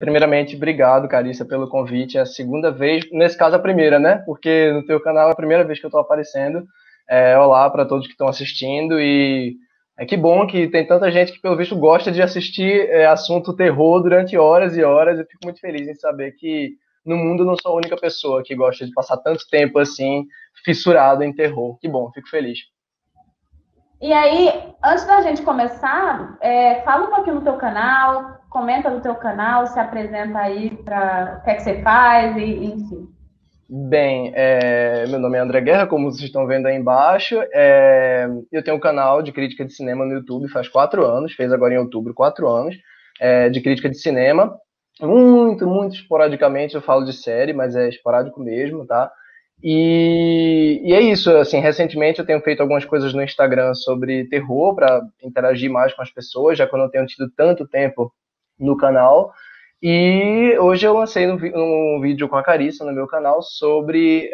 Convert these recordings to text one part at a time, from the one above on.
Primeiramente, obrigado, Carissa, pelo convite. É a segunda vez, nesse caso a primeira, né? Porque no teu canal é a primeira vez que eu estou aparecendo. Olá para todos que estão assistindo e que bom que tem tanta gente que, pelo visto, gosta de assistir assunto terror durante horas e horas. Eu fico muito feliz em saber que no mundo eu não sou a única pessoa que gosta de passar tanto tempo assim, fissurado em terror. Que bom, fico feliz. E aí, antes da gente começar, fala um pouquinho do teu canal, comenta do teu canal, se apresenta aí para o que é que você faz, enfim. Bem, meu nome é André Guerra, como vocês estão vendo aí embaixo. Eu tenho um canal de crítica de cinema no YouTube faz 4 anos, fez agora em outubro 4 anos, de crítica de cinema. Muito, muito esporadicamente eu falo de série, mas é esporádico mesmo, tá? E é isso, assim, recentemente eu tenho feito algumas coisas no Instagram sobre terror, para interagir mais com as pessoas, já que eu não tenho tido tanto tempo no canal. E hoje eu lancei um vídeo com a Carissa no meu canal sobre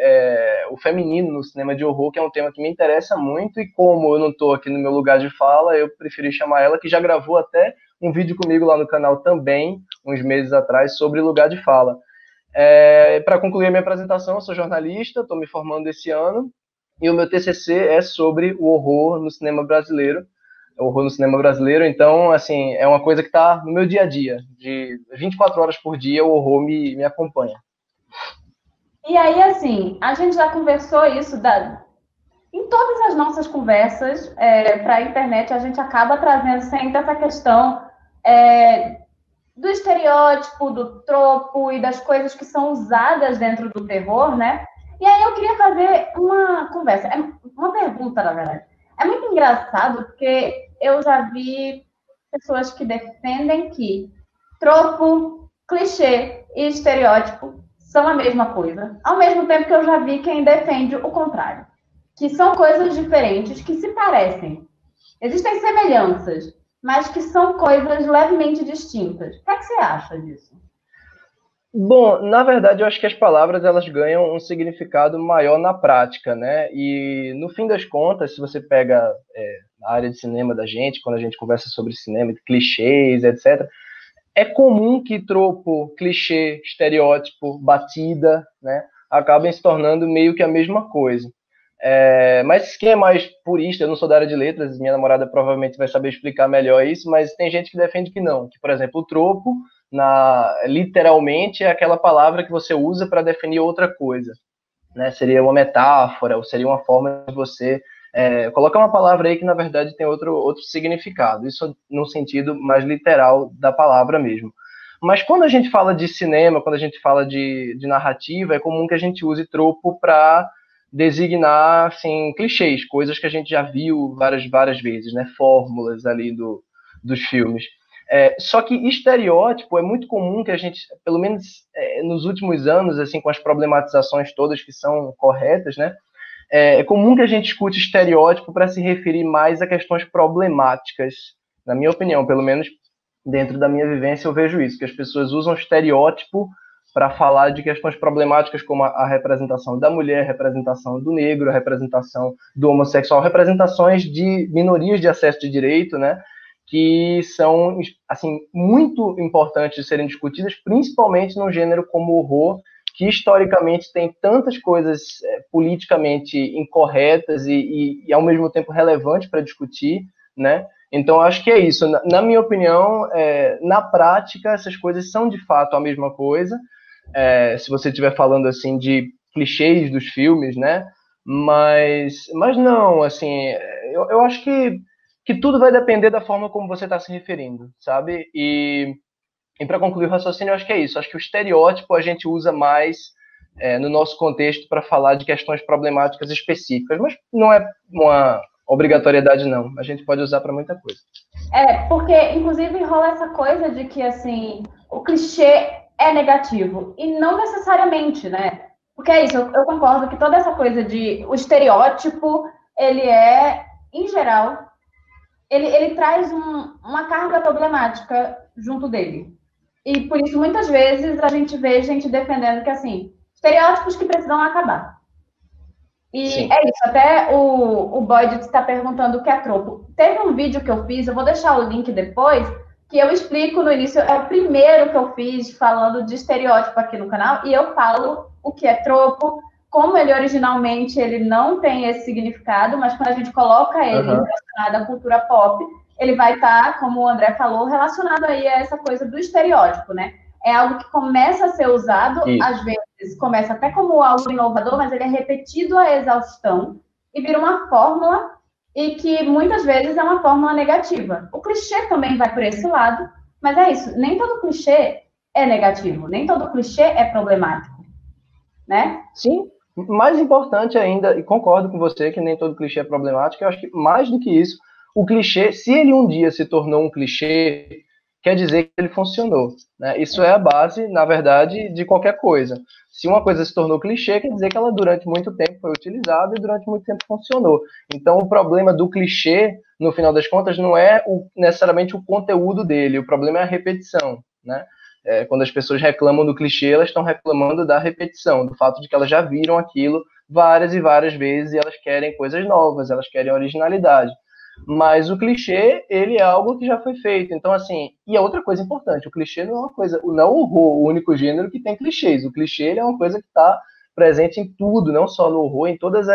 o feminino no cinema de horror, que é um tema que me interessa muito, e como eu não estou aqui no meu lugar de fala, eu preferi chamar ela, que já gravou até um vídeo comigo lá no canal também, uns meses atrás, sobre lugar de fala. Para concluir a minha apresentação, eu sou jornalista, estou me formando esse ano, e o meu TCC é sobre o horror no cinema brasileiro, horror no cinema brasileiro. Então, assim, é uma coisa que está no meu dia a dia. De 24 horas por dia, o horror me acompanha. E aí, assim, a gente já conversou isso em todas as nossas conversas para a internet, a gente acaba trazendo sempre essa questão do estereótipo, do tropo e das coisas que são usadas dentro do terror, né? E aí eu queria fazer uma conversa, uma pergunta, na verdade. É muito engraçado porque eu já vi pessoas que defendem que tropo, clichê e estereótipo são a mesma coisa, ao mesmo tempo que eu já vi quem defende o contrário, que são coisas diferentes, que se parecem. Existem semelhanças, mas que são coisas levemente distintas. O que é que você acha disso? Bom, na verdade, eu acho que as palavras elas ganham um significado maior na prática, né? E no fim das contas, se você pega a área de cinema da gente, quando a gente conversa sobre cinema, clichês, etc., é comum que tropo, clichê, estereótipo, batida, né, acabem se tornando meio que a mesma coisa. Mas quem é mais purista, eu não sou da área de letras, minha namorada provavelmente vai saber explicar melhor isso, mas tem gente que defende que não, que, por exemplo, o tropo, literalmente, é aquela palavra que você usa para definir outra coisa, né? Seria uma metáfora, ou seria uma forma de você colocar uma palavra aí que, na verdade, tem outro significado, isso no sentido mais literal da palavra mesmo. Mas quando a gente fala de cinema, quando a gente fala de narrativa, é comum que a gente use tropo para designar assim, clichês, coisas que a gente já viu várias vezes, né? Fórmulas ali dos filmes. Só que estereótipo é muito comum que a gente, pelo menos nos últimos anos, assim, com as problematizações todas que são corretas, né? É comum que a gente escute estereótipo para se referir mais a questões problemáticas, na minha opinião, pelo menos dentro da minha vivência eu vejo isso, que as pessoas usam estereótipo para falar de questões problemáticas como a representação da mulher, a representação do negro, a representação do homossexual, representações de minorias de acesso de direito, né, que são assim muito importantes de serem discutidas, principalmente num gênero como o horror, que historicamente tem tantas coisas politicamente incorretas e ao mesmo tempo relevantes para discutir, né? Então, acho que é isso. Na minha opinião, na prática, essas coisas são de fato a mesma coisa. Se você estiver falando assim de clichês dos filmes, né? Mas não, assim, eu acho que tudo vai depender da forma como você está se referindo, sabe? E para concluir o raciocínio, eu acho que é isso. Acho que o estereótipo a gente usa mais no nosso contexto para falar de questões problemáticas específicas, mas não é uma obrigatoriedade, não. A gente pode usar para muita coisa. Porque, inclusive, rola essa coisa de que, assim, o clichê é negativo. E não necessariamente, né? Porque é isso, eu concordo que toda essa coisa de... O estereótipo, ele é, em geral, ele traz uma carga problemática junto dele. E por isso, muitas vezes, a gente vê gente defendendo que, assim, estereótipos que precisam acabar. E Sim. é isso, até o Boyd está perguntando o que é tropo. Teve um vídeo que eu fiz, eu vou deixar o link depois, que eu explico no início, é o primeiro que eu fiz falando de estereótipo aqui no canal, e eu falo o que é tropo, como ele originalmente ele não tem esse significado, mas quando a gente coloca ele relacionado à cultura pop, ele vai estar, como o André falou, relacionado aí a essa coisa do estereótipo, né? É algo que começa a ser usado, às vezes começa até como algo inovador, mas ele é repetido à exaustão e vira uma fórmula, e que muitas vezes é uma fórmula negativa. O clichê também vai por esse lado, mas é isso, nem todo clichê é negativo, nem todo clichê é problemático, né? Sim, mais importante ainda, e concordo com você que nem todo clichê é problemático, eu acho que mais do que isso, o clichê, se ele um dia se tornou um clichê, quer dizer que ele funcionou, né? Isso é a base, na verdade, de qualquer coisa. Se uma coisa se tornou clichê, quer dizer que ela durante muito tempo foi utilizada e durante muito tempo funcionou. Então, o problema do clichê, no final das contas, não é necessariamente o conteúdo dele, o problema é a repetição, né? Quando as pessoas reclamam do clichê, elas estão reclamando da repetição, do fato de que elas já viram aquilo várias e várias vezes e elas querem coisas novas, elas querem originalidade. Mas o clichê, ele é algo que já foi feito. Então, assim, e a outra coisa importante, o clichê não é uma coisa, não o horror, o único gênero que tem clichês. O clichê, ele é uma coisa que está presente em tudo, não só no horror, em todos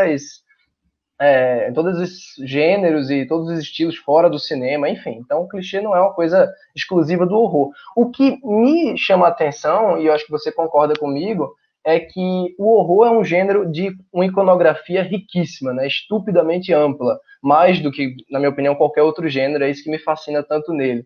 os gêneros e todos os estilos fora do cinema, enfim. Então, o clichê não é uma coisa exclusiva do horror. O que me chama a atenção, e eu acho que você concorda comigo, é que o horror é um gênero de uma iconografia riquíssima, né? Estupidamente ampla, mais do que, na minha opinião, qualquer outro gênero, é isso que me fascina tanto nele.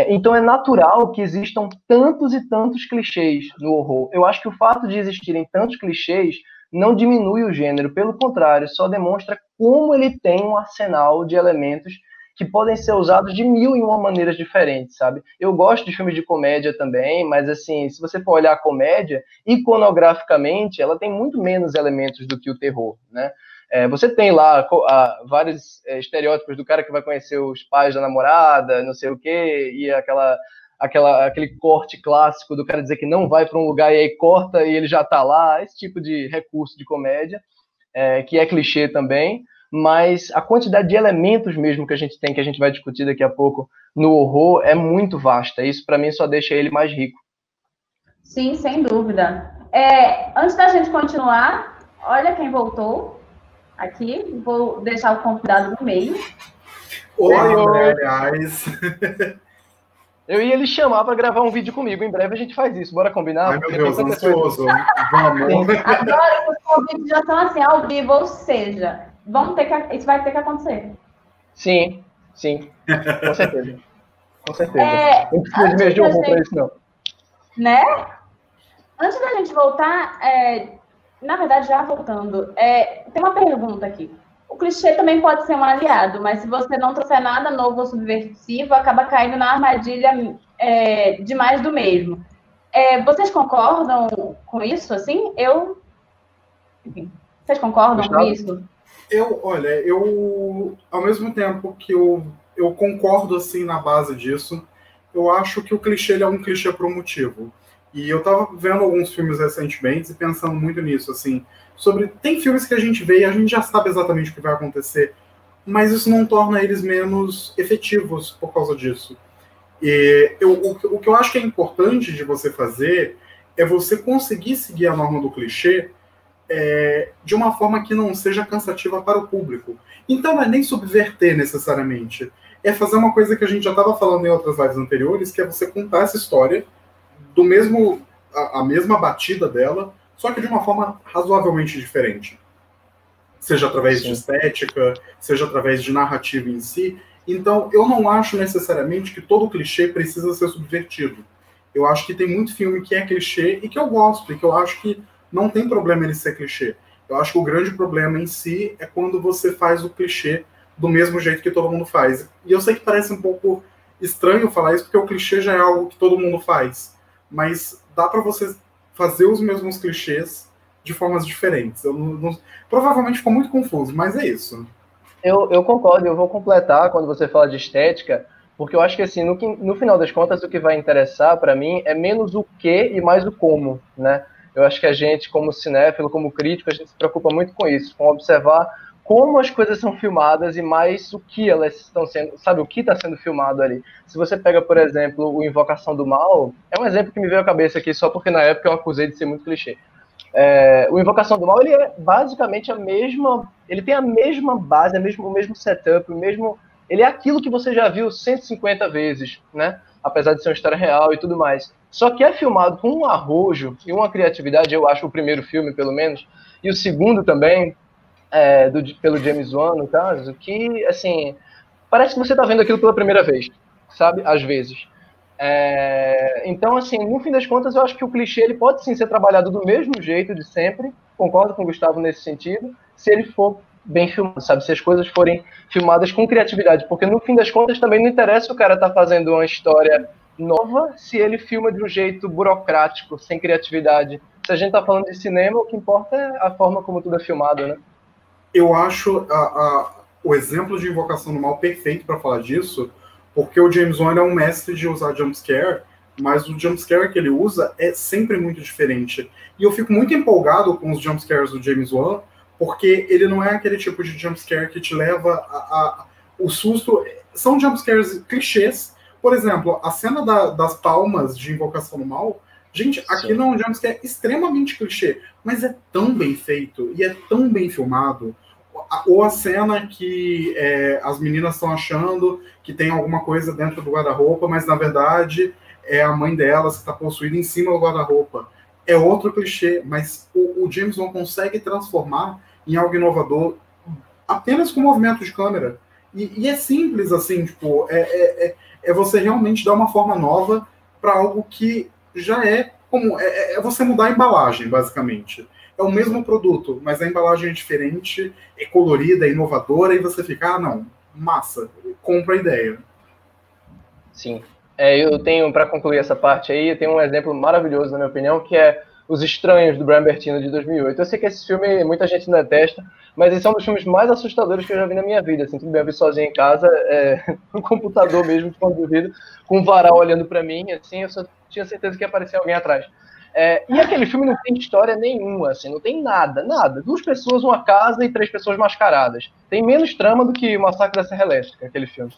Então é natural que existam tantos e tantos clichês no horror. Eu acho que o fato de existirem tantos clichês não diminui o gênero, pelo contrário, só demonstra como ele tem um arsenal de elementos que podem ser usados de mil e uma maneiras diferentes, sabe? Eu gosto de filmes de comédia também, mas assim, se você for olhar a comédia, iconograficamente, ela tem muito menos elementos do que o terror, né? Você tem lá vários estereótipos do cara que vai conhecer os pais da namorada, não sei o quê, e aquele corte clássico do cara dizer que não vai para um lugar e aí corta e ele já está lá, esse tipo de recurso de comédia, que é clichê também, mas a quantidade de elementos mesmo que a gente tem, que a gente vai discutir daqui a pouco, no horror, é muito vasta. Isso, para mim, só deixa ele mais rico. Sim, sem dúvida. Antes da gente continuar, olha quem voltou aqui. Vou deixar o convidado no meio. Oi, aliás. Eu ia lhe chamar para gravar um vídeo comigo. Em breve a gente faz isso. Bora combinar? Ai, meu Deus, ansioso. Vamos. Agora os convites já estão assim, ao vivo, ou seja, isso vai ter que acontecer. Sim. Com certeza. Com certeza. Não precisa de mês de horror para isso, não. Né? Antes da gente voltar, na verdade, já voltando, tem uma pergunta aqui. O clichê também pode ser um aliado, mas se você não trouxer nada novo ou subversivo, acaba caindo na armadilha de mais do mesmo. Vocês concordam com isso, assim? Enfim, vocês concordam com isso? Eu, ao mesmo tempo que eu concordo, assim, na base disso, eu acho que o clichê ele é um clichê por um motivo. E eu tava vendo alguns filmes recentemente e pensando muito nisso, assim, tem filmes que a gente vê e a gente já sabe exatamente o que vai acontecer, mas isso não torna eles menos efetivos por causa disso. E o que eu acho que é importante de você fazer é você conseguir seguir a norma do clichê de uma forma que não seja cansativa para o público. Então não é nem subverter necessariamente, é fazer uma coisa que a gente já estava falando em outras lives anteriores, que é você contar essa história a mesma batida dela, só que de uma forma razoavelmente diferente. Seja através de estética, seja através de narrativa em si. Então, eu não acho necessariamente que todo clichê precisa ser subvertido. Eu acho que tem muito filme que é clichê e que eu gosto, e que eu acho que não tem problema ele ser clichê. Eu acho que o grande problema em si é quando você faz o clichê do mesmo jeito que todo mundo faz. E eu sei que parece um pouco estranho falar isso, porque o clichê já é algo que todo mundo faz. Mas dá para você fazer os mesmos clichês de formas diferentes. Provavelmente ficou muito confuso, mas é isso. Eu concordo, eu vou completar quando você fala de estética, porque eu acho que assim, no final das contas, o que vai interessar para mim é menos o que e mais o como, né? Eu acho que a gente, como cinéfilo, como crítico, a gente se preocupa muito com isso, com observar como as coisas são filmadas e mais o que elas estão sendo, sabe, o que está sendo filmado ali. Se você pega, por exemplo, o Invocação do Mal, é um exemplo que me veio à cabeça aqui só porque na época eu acusei de ser muito clichê. O Invocação do Mal, ele é basicamente ele tem a mesma base, o mesmo setup, ele é aquilo que você já viu 150 vezes, né? Apesar de ser uma história real e tudo mais. Só que é filmado com um arrojo e uma criatividade, eu acho, o primeiro filme, pelo menos, e o segundo também, pelo James Wan, no caso, que, assim, parece que você está vendo aquilo pela primeira vez, sabe? Às vezes. Então, assim, no fim das contas, eu acho que o clichê ele pode sim ser trabalhado do mesmo jeito de sempre, concordo com o Gustavo nesse sentido, se ele for bem filmado, sabe? Se as coisas forem filmadas com criatividade, porque no fim das contas também não interessa o cara estar fazendo uma história nova se ele filma de um jeito burocrático, sem criatividade. Se a gente está falando de cinema, o que importa é a forma como tudo é filmado, né? Eu acho o exemplo de Invocação do Mal perfeito para falar disso, porque o James Wan é um mestre de usar jumpscare, mas o jumpscare que ele usa é sempre muito diferente. E eu fico muito empolgado com os jumpscares do James Wan, porque ele não é aquele tipo de jumpscare que te leva o susto. São jumpscares clichês. Por exemplo, a cena das palmas de Invocação do Mal, gente, aquilo é um jumpscare extremamente clichê, mas é tão bem feito e é tão bem filmado. Ou a cena que as meninas estão achando que tem alguma coisa dentro do guarda-roupa, mas na verdade é a mãe delas que está possuída em cima do guarda-roupa. É outro clichê, mas o James Wan consegue transformar em algo inovador apenas com movimento de câmera. E é simples, assim, tipo, é você realmente dar uma forma nova para algo que já é comum. É você mudar a embalagem, basicamente. É o mesmo produto, mas a embalagem é diferente, é colorida, é inovadora, e você fica, não, massa, compra a ideia. Sim. Eu tenho, para concluir essa parte aí, eu tenho um exemplo maravilhoso, na minha opinião, que é Os Estranhos, do Brian Bertino, de 2008. Eu sei que esse filme muita gente detesta, mas esse é um dos filmes mais assustadores que eu já vi na minha vida. Assim, tudo bem, eu vi sozinho em casa, no computador mesmo, de fone de ouvido, com um varal olhando para mim, assim, eu só tinha certeza que ia aparecer alguém atrás. E aquele filme não tem história nenhuma, assim, não tem nada. 2 pessoas, uma casa e 3 pessoas mascaradas. Tem menos trama do que o Massacre da Serra Elétrica, aquele filme.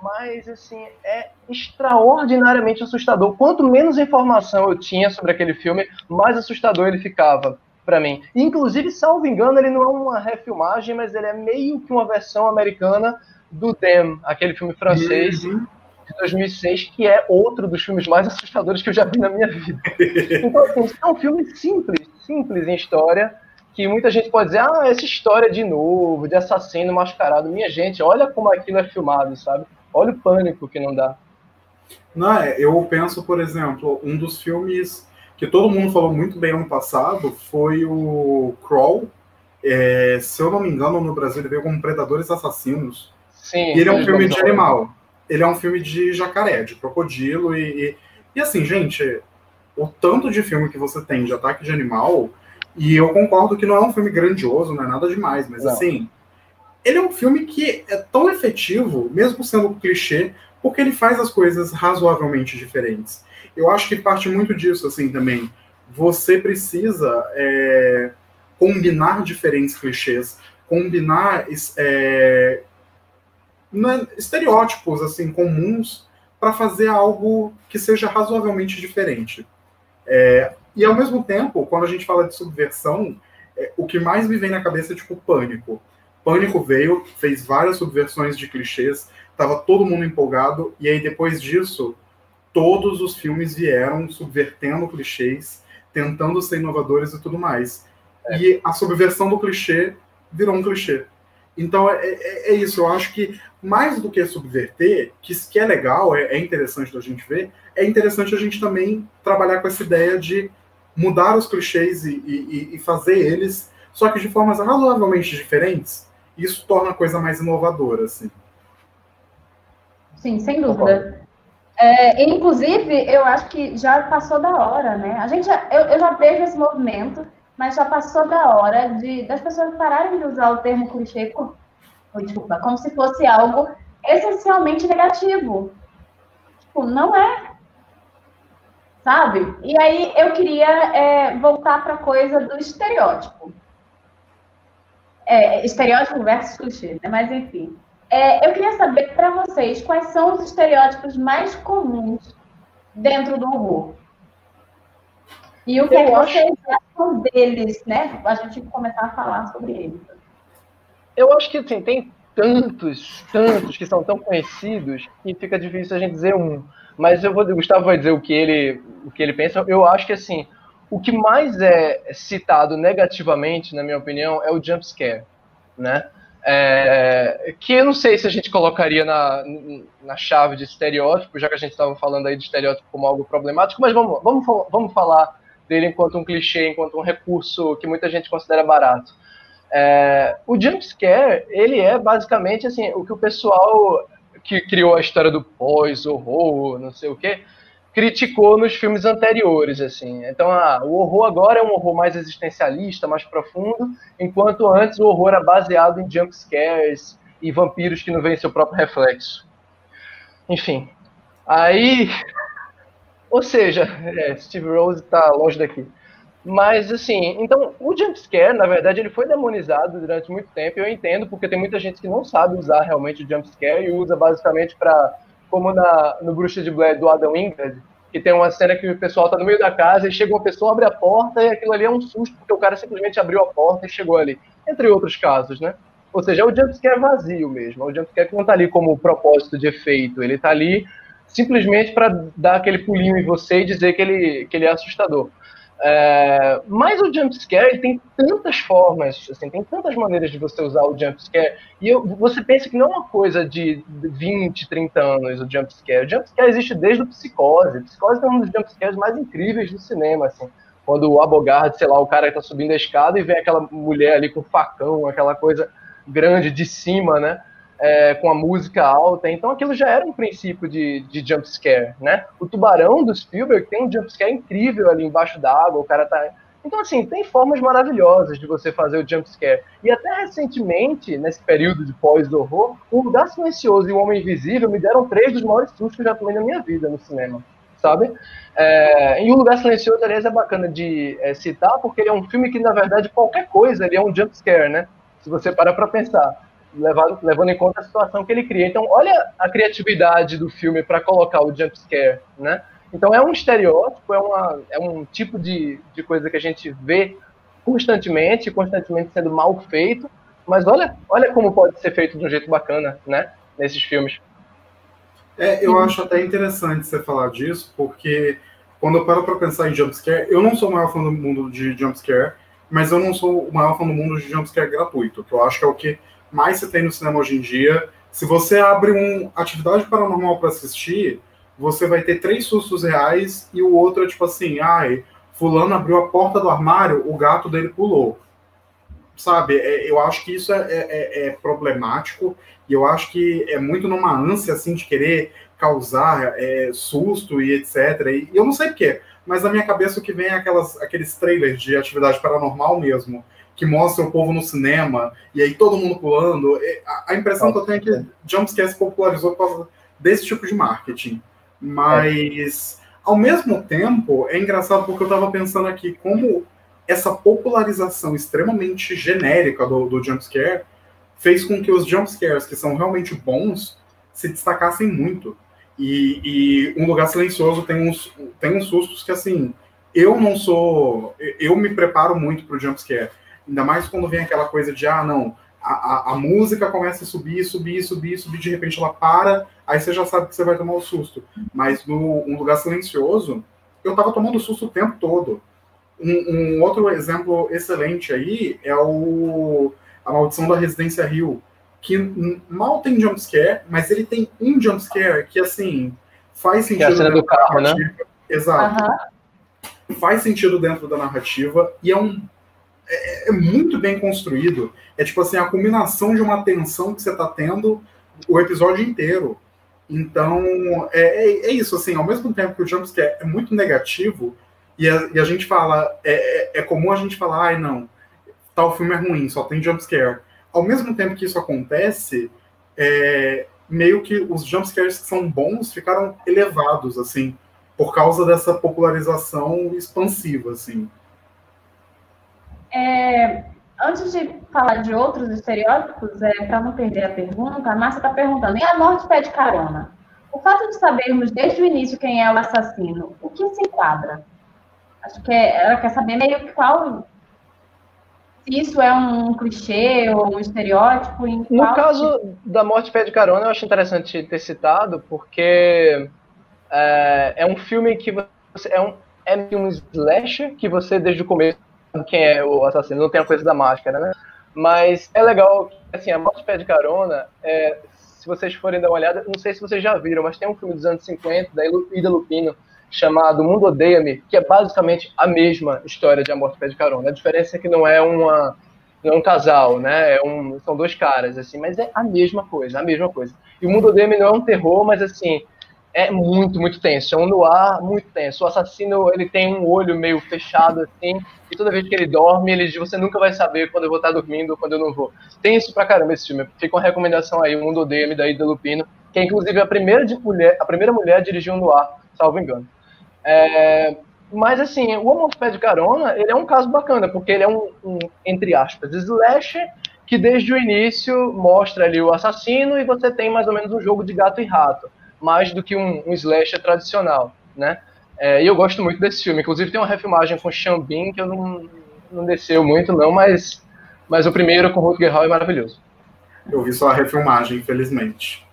Mas, assim, é extraordinariamente assustador. Quanto menos informação eu tinha sobre aquele filme, mais assustador ele ficava para mim. E, inclusive, salvo engano, ele não é uma refilmagem, mas ele é meio que uma versão americana do Them, aquele filme francês de 2006, que é outro dos filmes mais assustadores que eu já vi na minha vida. Então, assim, é um filme simples em história, que muita gente pode dizer, essa história de novo, de assassino mascarado. Minha gente, olha como aquilo é filmado, sabe? Olha o pânico que não dá. Não, eu penso, por exemplo, um dos filmes que todo mundo falou muito bem ano passado foi o Crawl. Se eu não me engano, no Brasil ele veio como Predadores Assassinos. Sim, e ele é um filme de animal. Ele é um filme de jacaré, de crocodilo. E assim, gente, o tanto de filme que você tem de ataque de animal, e eu concordo que não é um filme grandioso, não é nada demais, mas assim, ele é um filme que é tão efetivo, mesmo sendo clichê, porque ele faz as coisas razoavelmente diferentes. Eu acho que parte muito disso, assim, também. Você precisa combinar diferentes clichês, combinar estereótipos, assim, comuns, para fazer algo que seja razoavelmente diferente. E, ao mesmo tempo, quando a gente fala de subversão, o que mais me vem na cabeça é, tipo, Pânico. Pânico veio, fez várias subversões de clichês, tava todo mundo empolgado, e aí depois disso, todos os filmes vieram subvertendo clichês, tentando ser inovadores e tudo mais. E a subversão do clichê virou um clichê. Então é isso, eu acho que mais do que subverter, que é legal, é interessante da gente ver, é interessante a gente também trabalhar com essa ideia de mudar os clichês e fazer eles, só que de formas razoavelmente diferentes. Isso torna a coisa mais inovadora, assim. Sim, sem dúvida. Inclusive, eu acho que já passou da hora, né? Eu já vejo esse movimento, mas já passou da hora das pessoas pararem de usar o termo clichê como se fosse algo essencialmente negativo. Tipo, não é. Sabe? E aí eu queria voltar para a coisa do estereótipo. estereótipo versus clichê, né? Mas enfim. Eu queria saber para vocês quais são os estereótipos mais comuns dentro do horror. E o que é que vocês acham deles, né? A gente começar a falar sobre eles. Eu acho que assim, tem tantos que são tão conhecidos que fica difícil a gente dizer um. Mas o Gustavo vai dizer o que ele pensa. Eu acho que assim, o que mais é citado negativamente, na minha opinião, é o jump scare, né? Que eu não sei se a gente colocaria na chave de estereótipo, já que a gente estava falando aí de estereótipo como algo problemático, mas vamos falar dele enquanto um clichê, enquanto um recurso que muita gente considera barato. O jumpscare, ele é basicamente assim, o que o pessoal que criou a história do pós-horror, não sei o quê, criticou nos filmes anteriores, assim. Então, o horror agora é um horror mais existencialista, mais profundo, enquanto antes o horror era baseado em jumpscares e vampiros que não veem seu próprio reflexo. Enfim, aí... Ou seja, Steve Rose está longe daqui. Mas, assim, então, o jumpscare, na verdade, ele foi demonizado durante muito tempo, e eu entendo, porque tem muita gente que não sabe usar realmente o jumpscare e usa basicamente para, como no Bruxa de Blair do Adam Wingard, que tem uma cena que o pessoal tá no meio da casa e chega uma pessoa, abre a porta e aquilo ali é um susto, porque o cara simplesmente abriu a porta e chegou ali. Entre outros casos, né? Ou seja, é o jumpscare vazio mesmo, é o jumpscare que não tá ali como propósito de efeito, ele tá ali simplesmente para dar aquele pulinho em você e dizer que ele é assustador. Mas o jumpscare tem tantas formas, assim, tem tantas maneiras de você usar o jumpscare, e você pensa que não é uma coisa de 20, 30 anos o jumpscare. O jumpscare existe desde o Psicose. Psicose é um dos jumpscares mais incríveis do cinema, assim. Quando o Abogard, sei lá, o cara está subindo a escada e vem aquela mulher ali com facão, aquela coisa grande de cima, né? Com a música alta, então aquilo já era um princípio de jumpscare, né? O Tubarão do Spielberg tem um jumpscare incrível ali embaixo d'água, o cara tá... Então, assim, tem formas maravilhosas de você fazer o jumpscare. E até recentemente, nesse período de pós-horror, O Lugar Silencioso e O Homem Invisível me deram 3 dos maiores sustos que eu já tomei na minha vida no cinema, sabe? E O Lugar Silencioso, aliás, é bacana de citar, porque ele é um filme que, na verdade, qualquer coisa ele é um jumpscare, né? Se você parar pra pensar. Levando em conta a situação que ele cria. Então, olha a criatividade do filme para colocar o jumpscare, né? Então, é um estereótipo, é um tipo de coisa que a gente vê constantemente sendo mal feito, mas olha como pode ser feito de um jeito bacana, né? Nesses filmes. Eu acho até interessante você falar disso, porque quando eu paro para pensar em jumpscare, eu não sou o maior fã do mundo de jumpscare, mas eu não sou o maior fã do mundo de jumpscare gratuito, que eu acho que é o que mais se tem no cinema hoje em dia. Se você abre uma atividade paranormal para assistir, você vai ter 3 sustos reais e o outro é tipo assim, fulano abriu a porta do armário, o gato dele pulou. Sabe, eu acho que isso é problemático, e eu acho que é muito numa ânsia, assim, de querer causar susto e etc. E eu não sei porquê, mas na minha cabeça o que vem é aqueles trailers de atividade paranormal mesmo, que mostra o povo no cinema, e aí todo mundo pulando. A impressão que eu tenho é que jumpscare se popularizou por causa desse tipo de marketing. Mas, ao mesmo tempo, é engraçado porque eu estava pensando aqui como essa popularização extremamente genérica do jumpscare fez com que os jumpscares que são realmente bons se destacassem muito. E Um Lugar Silencioso tem uns sustos que, assim, eu me preparo muito pro jumpscare. Ainda mais quando vem aquela coisa de, a música começa a subir, de repente ela para, aí você já sabe que você vai tomar o susto. Mas no Um Lugar Silencioso, eu tava tomando susto o tempo todo. Um outro exemplo excelente aí é A Maldição da Residência Hill, que mal tem jumpscare, mas ele tem um jumpscare que, assim, faz sentido. Que é a cena do carro, né? Exato. Faz sentido dentro da narrativa e é muito bem construído. É tipo assim, a combinação de uma tensão que você tá tendo o episódio inteiro. Então, é isso, assim, ao mesmo tempo que o jumpscare é muito negativo, e a gente fala, é comum a gente falar, não, tal filme é ruim, só tem jumpscare. Ao mesmo tempo que isso acontece, meio que os jumpscares que são bons ficaram elevados, assim, por causa dessa popularização expansiva, assim. Antes de falar de outros estereótipos, para não perder a pergunta, a Márcia está perguntando, e a morte pede carona? O fato de sabermos desde o início quem é o assassino, o que se enquadra? Acho que ela quer saber meio que qual... Se isso é um clichê ou um estereótipo. No caso da morte pede carona, eu acho interessante ter citado, porque é um filme que você... É um slasher que você, desde o começo, sabe quem é o assassino. Não tem a coisa da máscara, né? Mas é legal, assim, a morte pede carona, se vocês forem dar uma olhada, não sei se vocês já viram, mas tem um filme dos anos 50, da Ida Lupino, chamado Mundo Odeia-me, que é basicamente a mesma história de A Morte Pede Carona. A diferença é que não é um casal, né? São dois caras, assim, mas é a mesma coisa, a mesma coisa. E o Mundo Odeia-me não é um terror, mas, assim, é muito, muito tenso. É um noir muito tenso. O assassino, ele tem um olho meio fechado, assim, e toda vez que ele dorme, ele diz, você nunca vai saber quando eu vou estar dormindo ou quando eu não vou. Tem isso pra caramba esse filme. Fica uma recomendação aí, O Mundo Odeia-me, da Ida Lupino, que é, inclusive, a primeira mulher a dirigir um noir, salvo engano. Mas, assim, o Amor Pede Carona, ele é um caso bacana, porque ele é entre aspas, slasher, que desde o início mostra ali o assassino e você tem mais ou menos um jogo de gato e rato, mais do que um slasher tradicional, né? E eu gosto muito desse filme. Inclusive tem uma refilmagem com Sean Bean, que eu não desceu muito, não, mas o primeiro com Rutger Hauer é maravilhoso. Eu vi só a refilmagem, infelizmente.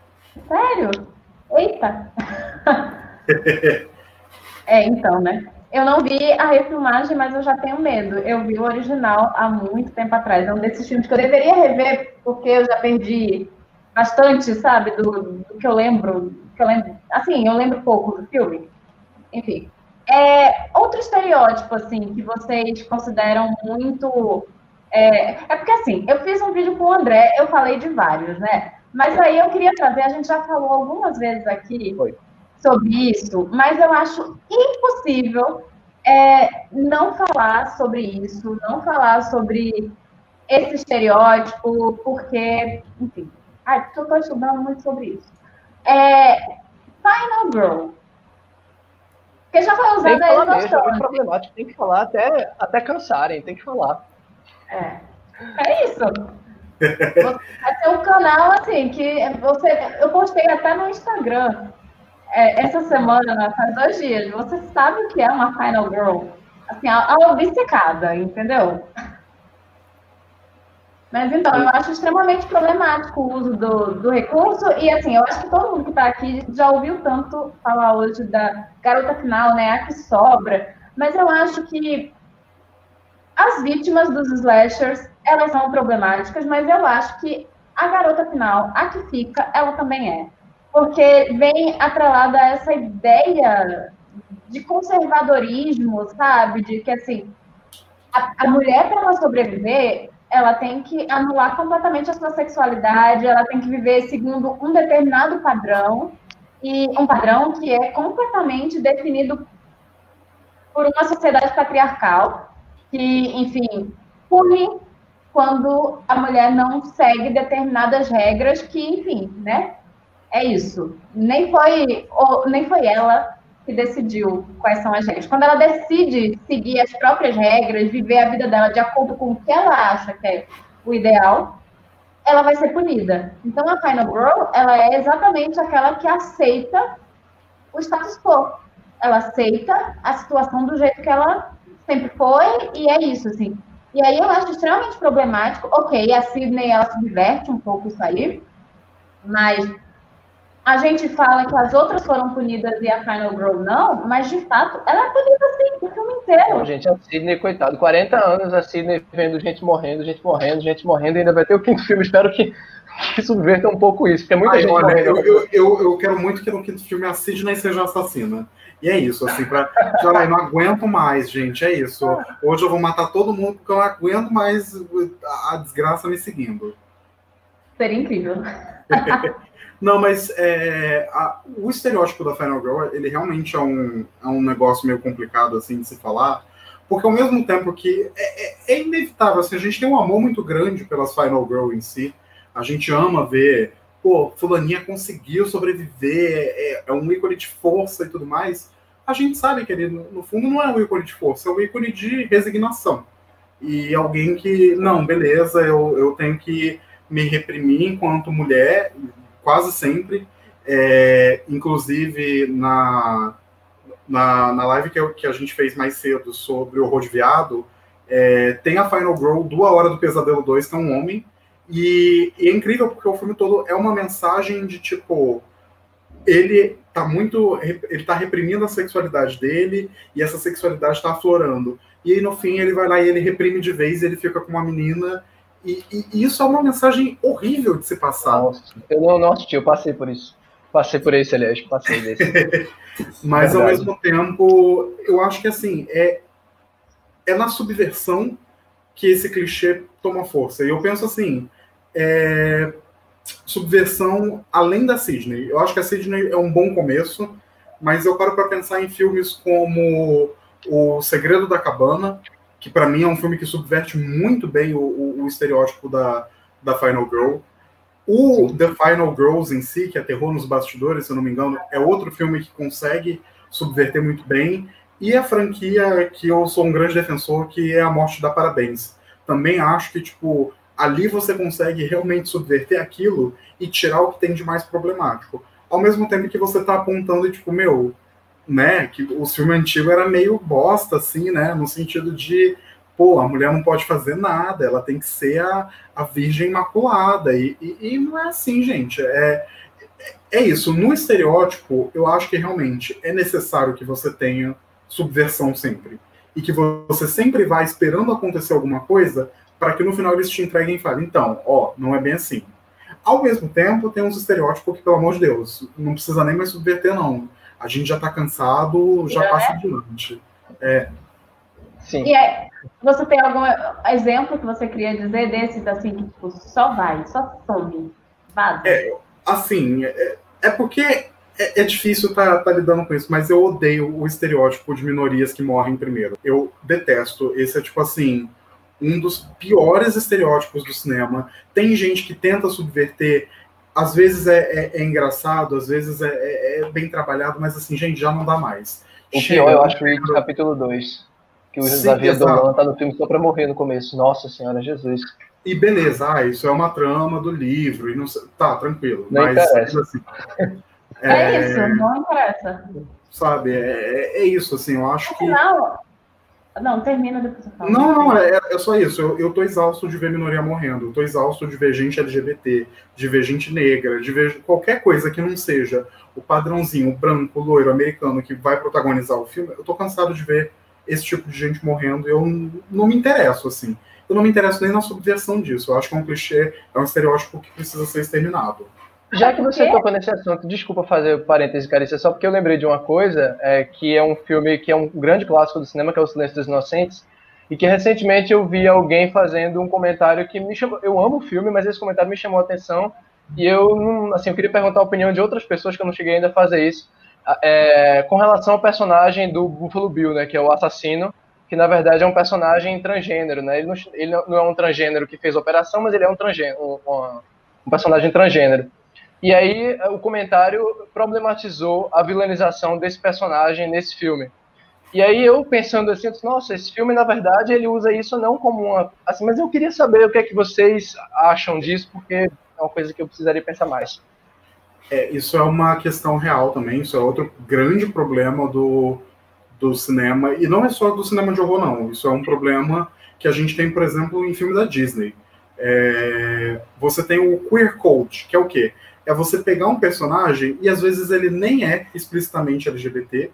Sério? Eita! Então, né? Eu não vi a refilmagem, mas eu já tenho medo. Eu vi o original há muito tempo atrás. É um desses filmes que eu deveria rever, porque eu já perdi bastante, sabe, do que eu lembro. Assim, eu lembro pouco do filme. Enfim. Outro estereótipo, assim, que vocês consideram muito... porque, assim, eu fiz um vídeo com o André, eu falei de vários, né? Mas aí eu queria trazer, a gente já falou algumas vezes aqui... sobre isso, mas eu acho impossível não falar sobre isso, não falar sobre esse estereótipo, porque, enfim, porque eu estou estudando muito sobre isso. Final Girl. Porque já foi usado aí bastante. É muito problemático, tem que falar até cansarem, tem que falar. É isso. Vai ser um canal, assim, que eu postei até no Instagram. Essa semana, faz 2 dias, você sabe o que é uma Final Girl? Assim, a obcecada, entendeu? Mas então, eu acho extremamente problemático o uso do recurso, e assim, eu acho que todo mundo que está aqui já ouviu tanto falar hoje da garota final, né, a que sobra, mas eu acho que as vítimas dos slashers, elas são problemáticas, mas eu acho que a garota final, a que fica, ela também é. Porque vem atrelada a essa ideia de conservadorismo, sabe? De que, assim, a mulher, para ela sobreviver, ela tem que anular completamente a sua sexualidade, ela tem que viver segundo um determinado padrão, e um padrão que é completamente definido por uma sociedade patriarcal, que, enfim, pune quando a mulher não segue determinadas regras que, enfim, né? É isso. Nem foi ela que decidiu quais são as regras. Quando ela decide seguir as próprias regras, viver a vida dela de acordo com o que ela acha que é o ideal, ela vai ser punida. Então, a Final Girl, ela é exatamente aquela que aceita o status quo. Ela aceita a situação do jeito que ela sempre foi, e é isso, assim. E aí eu acho extremamente problemático. Ok, a Sydney, ela subverte um pouco isso aí, mas... a gente fala que as outras foram punidas e a Final Girl não, mas de fato ela é punida assim, o filme inteiro. Não, gente, a Sydney, coitado, 40 anos a Sydney vendo gente morrendo, e ainda vai ter o 5º filme. Espero que subverta um pouco isso, porque muita gente morrendo. Eu quero muito que no 5º filme a Sydney seja assassina. E é isso, assim, eu não aguento mais, gente, é isso. Hoje eu vou matar todo mundo porque eu não aguento mais a desgraça me seguindo. Seria incrível. Não, mas o estereótipo da Final Girl, ele realmente é um negócio meio complicado, assim, de se falar, porque ao mesmo tempo que é inevitável, assim, a gente tem um amor muito grande pelas Final Girl em si, a gente ama ver, fulaninha conseguiu sobreviver, é um ícone de força e tudo mais, a gente sabe que ele, no fundo, não é um ícone de força, é um ícone de resignação. e alguém que, não, beleza, eu tenho que me reprimir enquanto mulher, quase sempre, inclusive na live que a gente fez mais cedo sobre o Horror de Viado, tem a Final Girl do A Hora do Pesadelo 2, que é um homem, e é incrível porque o filme todo é uma mensagem de, tipo, ele tá reprimindo a sexualidade dele, e essa sexualidade está aflorando. E aí, no fim, ele vai lá e ele reprime de vez, e ele fica com uma menina, e isso é uma mensagem horrível de se passar. Nossa, eu não assisti, eu passei por isso. Passei por esse, aliás, passei desse. Mas, ao mesmo tempo, eu acho que, assim, é na subversão que esse clichê toma força. E eu penso assim, subversão além da Sidney. Eu acho que a Sidney é um bom começo, mas eu paro para pensar em filmes como O Segredo da Cabana, que para mim é um filme que subverte muito bem o estereótipo da Final Girl. O The Final Girls em si, que é Terror nos Bastidores, se eu não me engano, é outro filme que consegue subverter muito bem. E a franquia que eu sou um grande defensor, que é A Morte dá Parabéns. Também acho que, tipo, ali você consegue realmente subverter aquilo e tirar o que tem de mais problemático. Ao mesmo tempo que você tá apontando, tipo, né, que o filme antigo era meio bosta, assim, né, no sentido de, pô, a mulher não pode fazer nada, ela tem que ser a Virgem Imaculada, e não é assim, gente, é isso. No estereótipo, eu acho que realmente é necessário que você tenha subversão sempre, e que você sempre vai esperando acontecer alguma coisa para que no final eles te entreguem e falem, então, não é bem assim. Ao mesmo tempo, tem uns estereótipos que, pelo amor de Deus, não precisa nem mais subverter, não. A gente já tá cansado, já passa adiante. Sim. E aí, você tem algum exemplo que você queria dizer desses, assim, que tipo, só some, vaza? Assim, porque é difícil tá lidando com isso, mas eu odeio o estereótipo de minorias que morrem primeiro. Eu detesto. Esse é, tipo assim, um dos piores estereótipos do cinema. Tem gente que tenta subverter, às vezes é engraçado, às vezes é bem trabalhado, mas assim, gente, já não dá mais. O pior, eu acho, o It capítulo 2. Que o Xavier Dolan tá no filme só pra morrer no começo. Nossa Senhora, Jesus. E beleza, isso é uma trama do livro, e não tá, tranquilo. Não mas interessa. Assim, isso, não interessa. Sabe, é isso, assim, eu acho que... Não, termina depois eu falo. Não, é só isso. Eu tô exausto de ver minoria morrendo. Eu tô exausto de ver gente LGBT, de ver gente negra, de ver qualquer coisa que não seja o padrãozinho branco, loiro, americano que vai protagonizar o filme. Eu tô cansado de ver esse tipo de gente morrendo e eu não me interesso, assim. Eu não me interesso nem na subversão disso. Eu acho que é um clichê, é um estereótipo que precisa ser exterminado. Já que você tocou nesse assunto, desculpa fazer parêntese, Carissa, só porque eu lembrei de uma coisa, que é um filme que é um grande clássico do cinema, que é O Silêncio dos Inocentes, e que recentemente eu vi alguém fazendo um comentário que me chamou... Eu amo o filme, mas esse comentário me chamou a atenção, e eu queria perguntar a opinião de outras pessoas, que eu não cheguei ainda a fazer isso, com relação ao personagem do Buffalo Bill, né, que é o assassino, que na verdade é um personagem transgênero, né? Ele não é um transgênero que fez operação, mas ele é um personagem transgênero. E aí o comentário problematizou a vilanização desse personagem nesse filme. E aí eu pensando assim, nossa, esse filme na verdade ele usa isso não como uma... Assim, mas eu queria saber o que é que vocês acham disso, porque é uma coisa que eu precisaria pensar mais. Isso é uma questão real também, isso é outro grande problema do cinema, e não é só do cinema de horror, não. Isso é um problema que a gente tem, por exemplo, em filme da Disney. Você tem o queer code, que é o quê? É você pegar um personagem, e às vezes ele nem é explicitamente LGBT,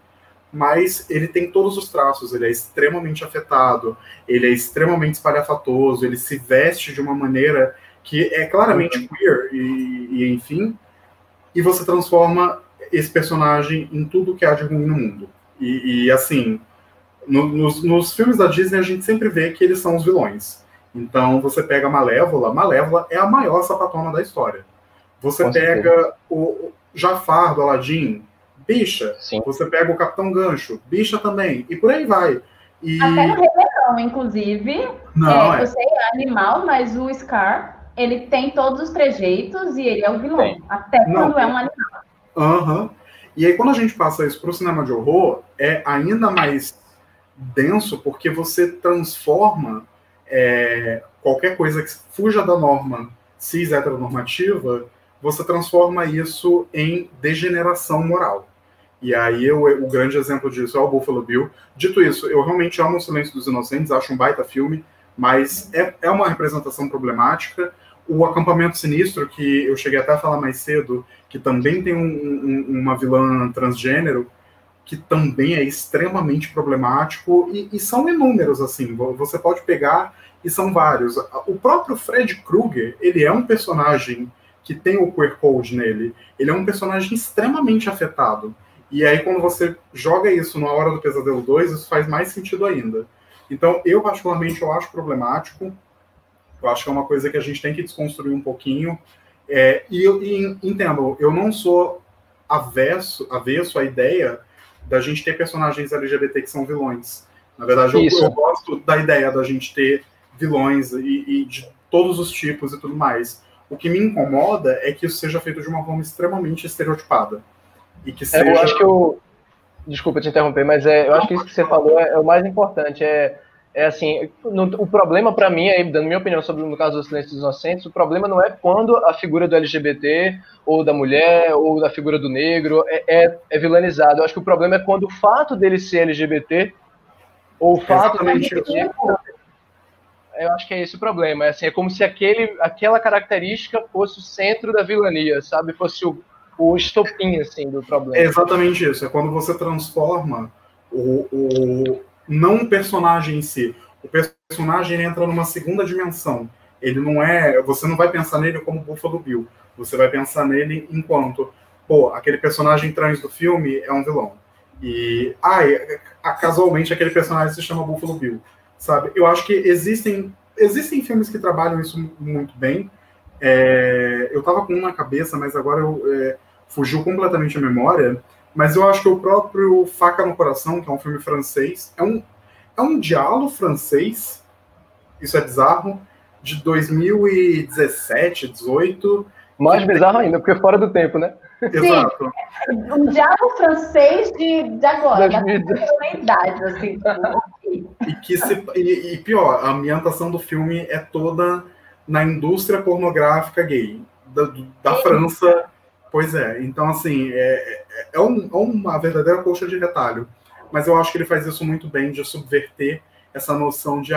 mas ele tem todos os traços, ele é extremamente afetado, ele é extremamente espalhafatoso, ele se veste de uma maneira que é claramente queer, e enfim, e você transforma esse personagem em tudo que há de ruim no mundo. E assim, nos filmes da Disney a gente sempre vê que eles são os vilões. Então você pega a Malévola é a maior sapatona da história. Você pega o Jafar do Aladdin, bicha. Sim. Você pega o Capitão Gancho, bicha também. E por aí vai. Até no Rei Leão, inclusive. Eu sei, é animal, mas o Scar, ele tem todos os trejeitos e ele é o vilão. Sim. Até quando é um animal. E aí, quando a gente passa isso para o cinema de horror, é ainda mais denso, porque você transforma qualquer coisa que fuja da norma cis heteronormativa, você transforma isso em degeneração moral. E aí o grande exemplo disso é o Buffalo Bill. Dito isso, eu realmente amo O Silêncio dos Inocentes, acho um baita filme, mas é uma representação problemática. O Acampamento Sinistro, que eu cheguei até a falar mais cedo, que também tem uma vilã transgênero, que também é extremamente problemático, e são inúmeros, assim, você pode pegar, e são vários. O próprio Fred Krueger, ele é um personagem que tem o queer code nele, ele é um personagem extremamente afetado, e aí quando você joga isso na Hora do Pesadelo 2, isso faz mais sentido ainda. Então, eu particularmente, eu acho problemático, eu acho que é uma coisa que a gente tem que desconstruir um pouquinho, e entendo, eu não sou avesso à ideia da gente ter personagens LGBT que são vilões. Na verdade, eu gosto da ideia da gente ter vilões e de todos os tipos e tudo mais. O que me incomoda é que isso seja feito de uma forma extremamente estereotipada. E que seja... Eu acho que desculpa te interromper, mas eu acho que isso que você falou é o mais importante. Assim, o problema para mim, aí, dando minha opinião sobre no caso do Silêncio dos Inocentes, o problema não é quando a figura do LGBT, ou da mulher, ou da figura do negro é vilanizado. Eu acho que o problema é quando o fato dele ser LGBT, ou o fato dele ser... Eu acho que é esse o problema. É como se aquela característica fosse o centro da vilania, sabe? Fosse o estopim, assim, do problema. É exatamente isso. É quando você transforma não o personagem em si. O personagem entra numa segunda dimensão. Ele não é... Você não vai pensar nele como Buffalo Bill. Você vai pensar nele enquanto... aquele personagem trans do filme é um vilão. E... casualmente, aquele personagem se chama Buffalo Bill. Sabe? Eu acho que existem filmes que trabalham isso muito bem. Eu tava com um na cabeça, mas agora fugiu completamente a memória. Mas eu acho que o próprio Faca no Coração, que é um filme francês, é um diálogo francês, isso é bizarro, de 2017, 18. Mais bizarro ainda, porque é fora do tempo, né? Exato. Sim, um diálogo francês de agora, da idade, assim. E pior, a ambientação do filme é toda na indústria pornográfica gay, da França. Pois é, então assim, é uma verdadeira coxa de retalho. Mas eu acho que ele faz isso muito bem, de subverter essa noção de,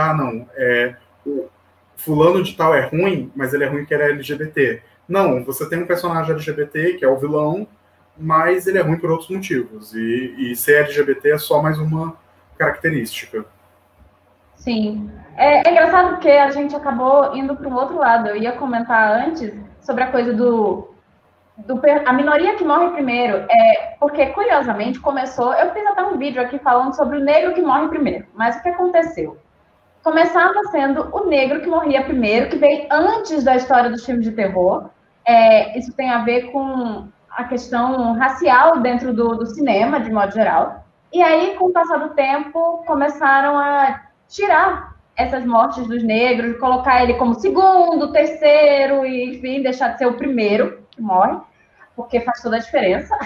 o fulano de tal é ruim, mas ele é ruim porque ele é LGBT. Não, você tem um personagem LGBT, que é o vilão, mas ele é ruim por outros motivos. E ser LGBT é só mais uma característica. Sim. É engraçado porque a gente acabou indo para um outro lado. Eu ia comentar antes sobre a coisa a minoria que morre primeiro, porque, curiosamente, começou... Eu fiz até um vídeo aqui falando sobre o negro que morre primeiro. Mas o que aconteceu? Começava sendo o negro que morria primeiro, que veio antes da história dos filmes de terror. Isso tem a ver com a questão racial dentro do cinema, de modo geral. E aí, com o passar do tempo, começaram a tirar essas mortes dos negros, colocar ele como segundo, terceiro, e, enfim, deixar de ser o primeiro que morre, porque faz toda a diferença.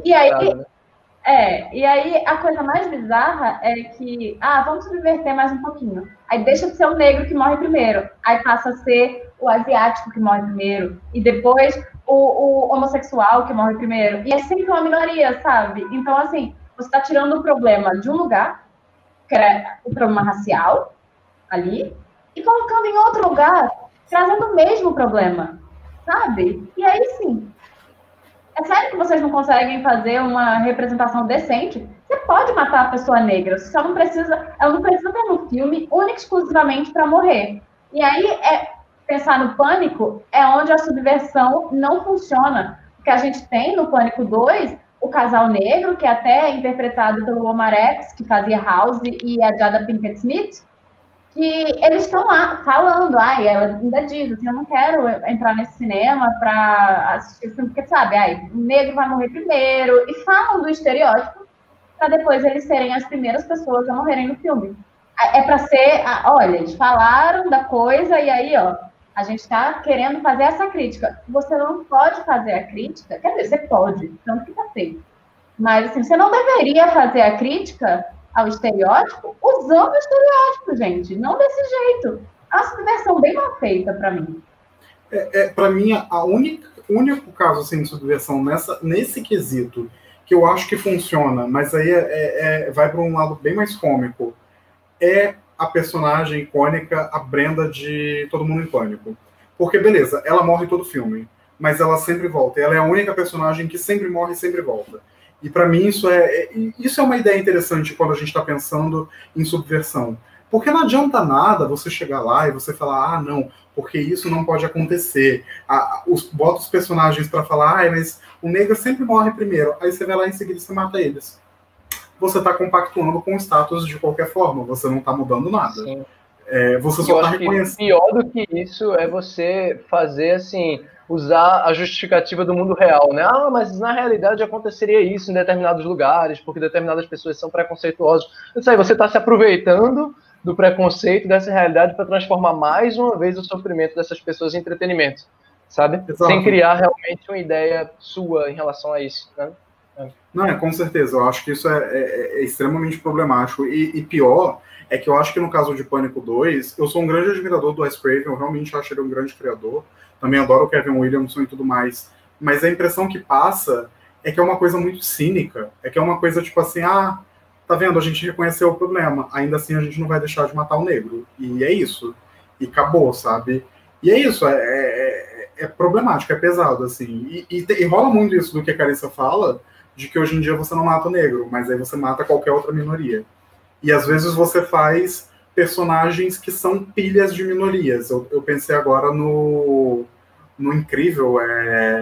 E aí a coisa mais bizarra é que, vamos subverter mais um pouquinho. Aí deixa de ser o negro que morre primeiro, aí passa a ser o asiático que morre primeiro, e depois o homossexual que morre primeiro. E é sempre uma minoria, sabe? Então, assim, você está tirando o problema de um lugar, que era o problema racial, ali, e colocando em outro lugar, trazendo o mesmo problema, sabe? E aí, sim, é sério que vocês não conseguem fazer uma representação decente? Você pode matar a pessoa negra, você só não precisa, ela não precisa ter um filme único exclusivamente para morrer. E aí, pensar no Pânico é onde a subversão não funciona. Porque a gente tem no Pânico 2 o casal negro, que é até interpretado pelo Omar Epps, que fazia House, e a Jada Pinkett Smith, que eles estão lá falando, e ela ainda diz, assim, eu não quero entrar nesse cinema para assistir o filme, porque, sabe, o negro vai morrer primeiro, e falam do estereótipo para depois eles serem as primeiras pessoas a morrerem no filme. É para ser, olha, eles falaram da coisa, e aí, a gente está querendo fazer essa crítica. Você não pode fazer a crítica, quer dizer, você pode, tanto que está feito. Mas, assim, você não deveria fazer a crítica ao estereótipo usando o estereótipo, gente. Não desse jeito. É uma subversão bem mal feita para mim. Para mim, o único caso assim, de subversão nesse quesito que eu acho que funciona, mas aí vai para um lado bem mais cômico, é a personagem icônica, a Brenda de Todo Mundo em Pânico. Porque, beleza, ela morre todo filme, mas ela sempre volta. Ela é a única personagem que sempre morre e sempre volta. E para mim isso é uma ideia interessante quando a gente está pensando em subversão. Porque não adianta nada você chegar lá e você falar, ah, não, porque isso não pode acontecer. Bota os personagens para falar, ah, mas o negro sempre morre primeiro. Aí você vai lá em seguida e você mata eles. Você está compactuando com o status de qualquer forma, você não está mudando nada. Sim. Você só está reconhecendo. Pior do que isso é você fazer assim, usar a justificativa do mundo real, né? Ah, mas na realidade aconteceria isso em determinados lugares, porque determinadas pessoas são preconceituosas. Isso aí, você está se aproveitando do preconceito dessa realidade para transformar mais uma vez o sofrimento dessas pessoas em entretenimento, sabe? Exato. Sem criar realmente uma ideia sua em relação a isso, né? Não, com certeza. Eu acho que isso é extremamente problemático. E pior é que eu acho que no caso de Pânico 2, eu sou um grande admirador do Wes Craven, eu realmente acho ele um grande criador. Também adoro o Kevin Williamson e tudo mais. Mas a impressão que passa é que é uma coisa muito cínica. É que é uma coisa tipo assim, ah, tá vendo, a gente reconheceu o problema, ainda assim a gente não vai deixar de matar o negro. E é isso. E acabou, sabe? E é isso, é problemático, é pesado, assim. E rola muito isso do que a Carissa fala, de que hoje em dia você não mata o negro, mas aí você mata qualquer outra minoria. E às vezes você faz personagens que são pilhas de minorias. Eu pensei agora no Incrível,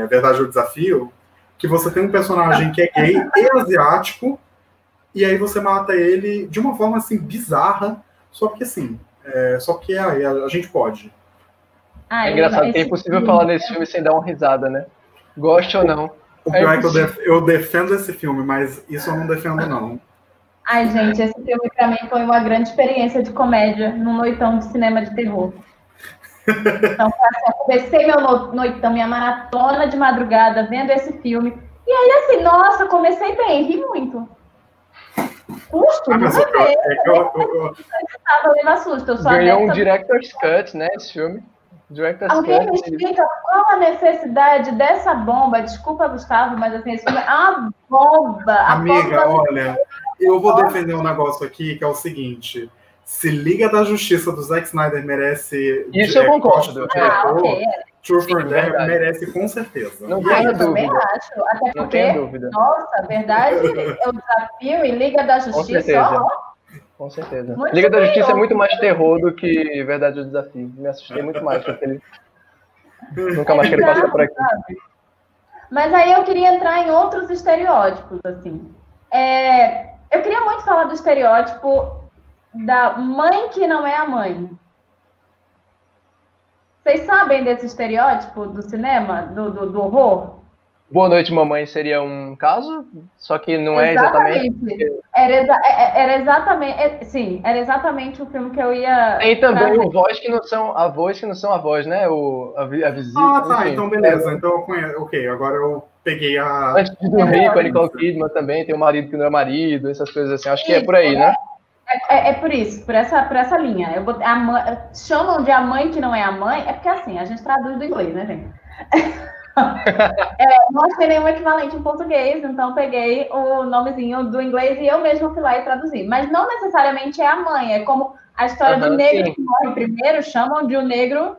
Verdade ou Desafio, que você tem um personagem que é gay e asiático, e aí você mata ele de uma forma assim bizarra, só porque assim, só porque a gente pode. É engraçado que é impossível falar nesse filme sem dar uma risada, né? Goste ou não. O pior é que eu defendo esse filme, mas isso eu não defendo, não. Ai, gente, esse filme pra mim foi uma grande experiência de comédia num noitão de cinema de terror. Então, eu comecei meu noitão, minha maratona de madrugada vendo esse filme. E aí, assim, nossa, comecei bem, ri muito. Susto, não é levar susto. Eu só ganhou um Director's Cut, né, esse filme. Alguém me explica qual a necessidade dessa bomba? Desculpa, Gustavo, mas assim, esse filme é uma bomba. Amiga, olha, eu vou defender um negócio aqui que é o seguinte: se Liga da Justiça do Zack Snyder merece. Isso eu concordo. Truth or Dare merece com certeza. Não tenho dúvida. Também acho. Até não porque, tenho dúvida. Nossa, verdade, é o desafio e Liga da Justiça. Com certeza. Muito Liga da Justiça bem, é muito mais terror do que Verdade ou Desafio. Me assustei muito mais com aquele. Nunca mais queria passar por aqui. Mas aí eu queria entrar em outros estereótipos, assim. Eu queria muito falar do estereótipo da mãe que não é a mãe. Vocês sabem desse estereótipo do cinema, do horror? Boa Noite, Mamãe seria um caso, só que não é exatamente. Era exatamente. Sim, era exatamente o filme que eu ia. Tem também o Voz que não são a voz, né? A visita. Ah, tá, enfim, então beleza. Então eu conheço. Ok, agora eu peguei a. Antes de dormir, com a Nicole Kidman também, tem o marido que não é marido, essas coisas assim. Acho que é por aí, né? É por isso, por essa linha. Chamam de a mãe que não é a mãe, é porque assim, a gente traduz do inglês, né, gente? Não achei nenhum equivalente em português, então peguei o nomezinho do inglês e eu mesma fui lá e traduzi. Mas não necessariamente é a mãe, é como a história do negro que morre primeiro, chamam de um negro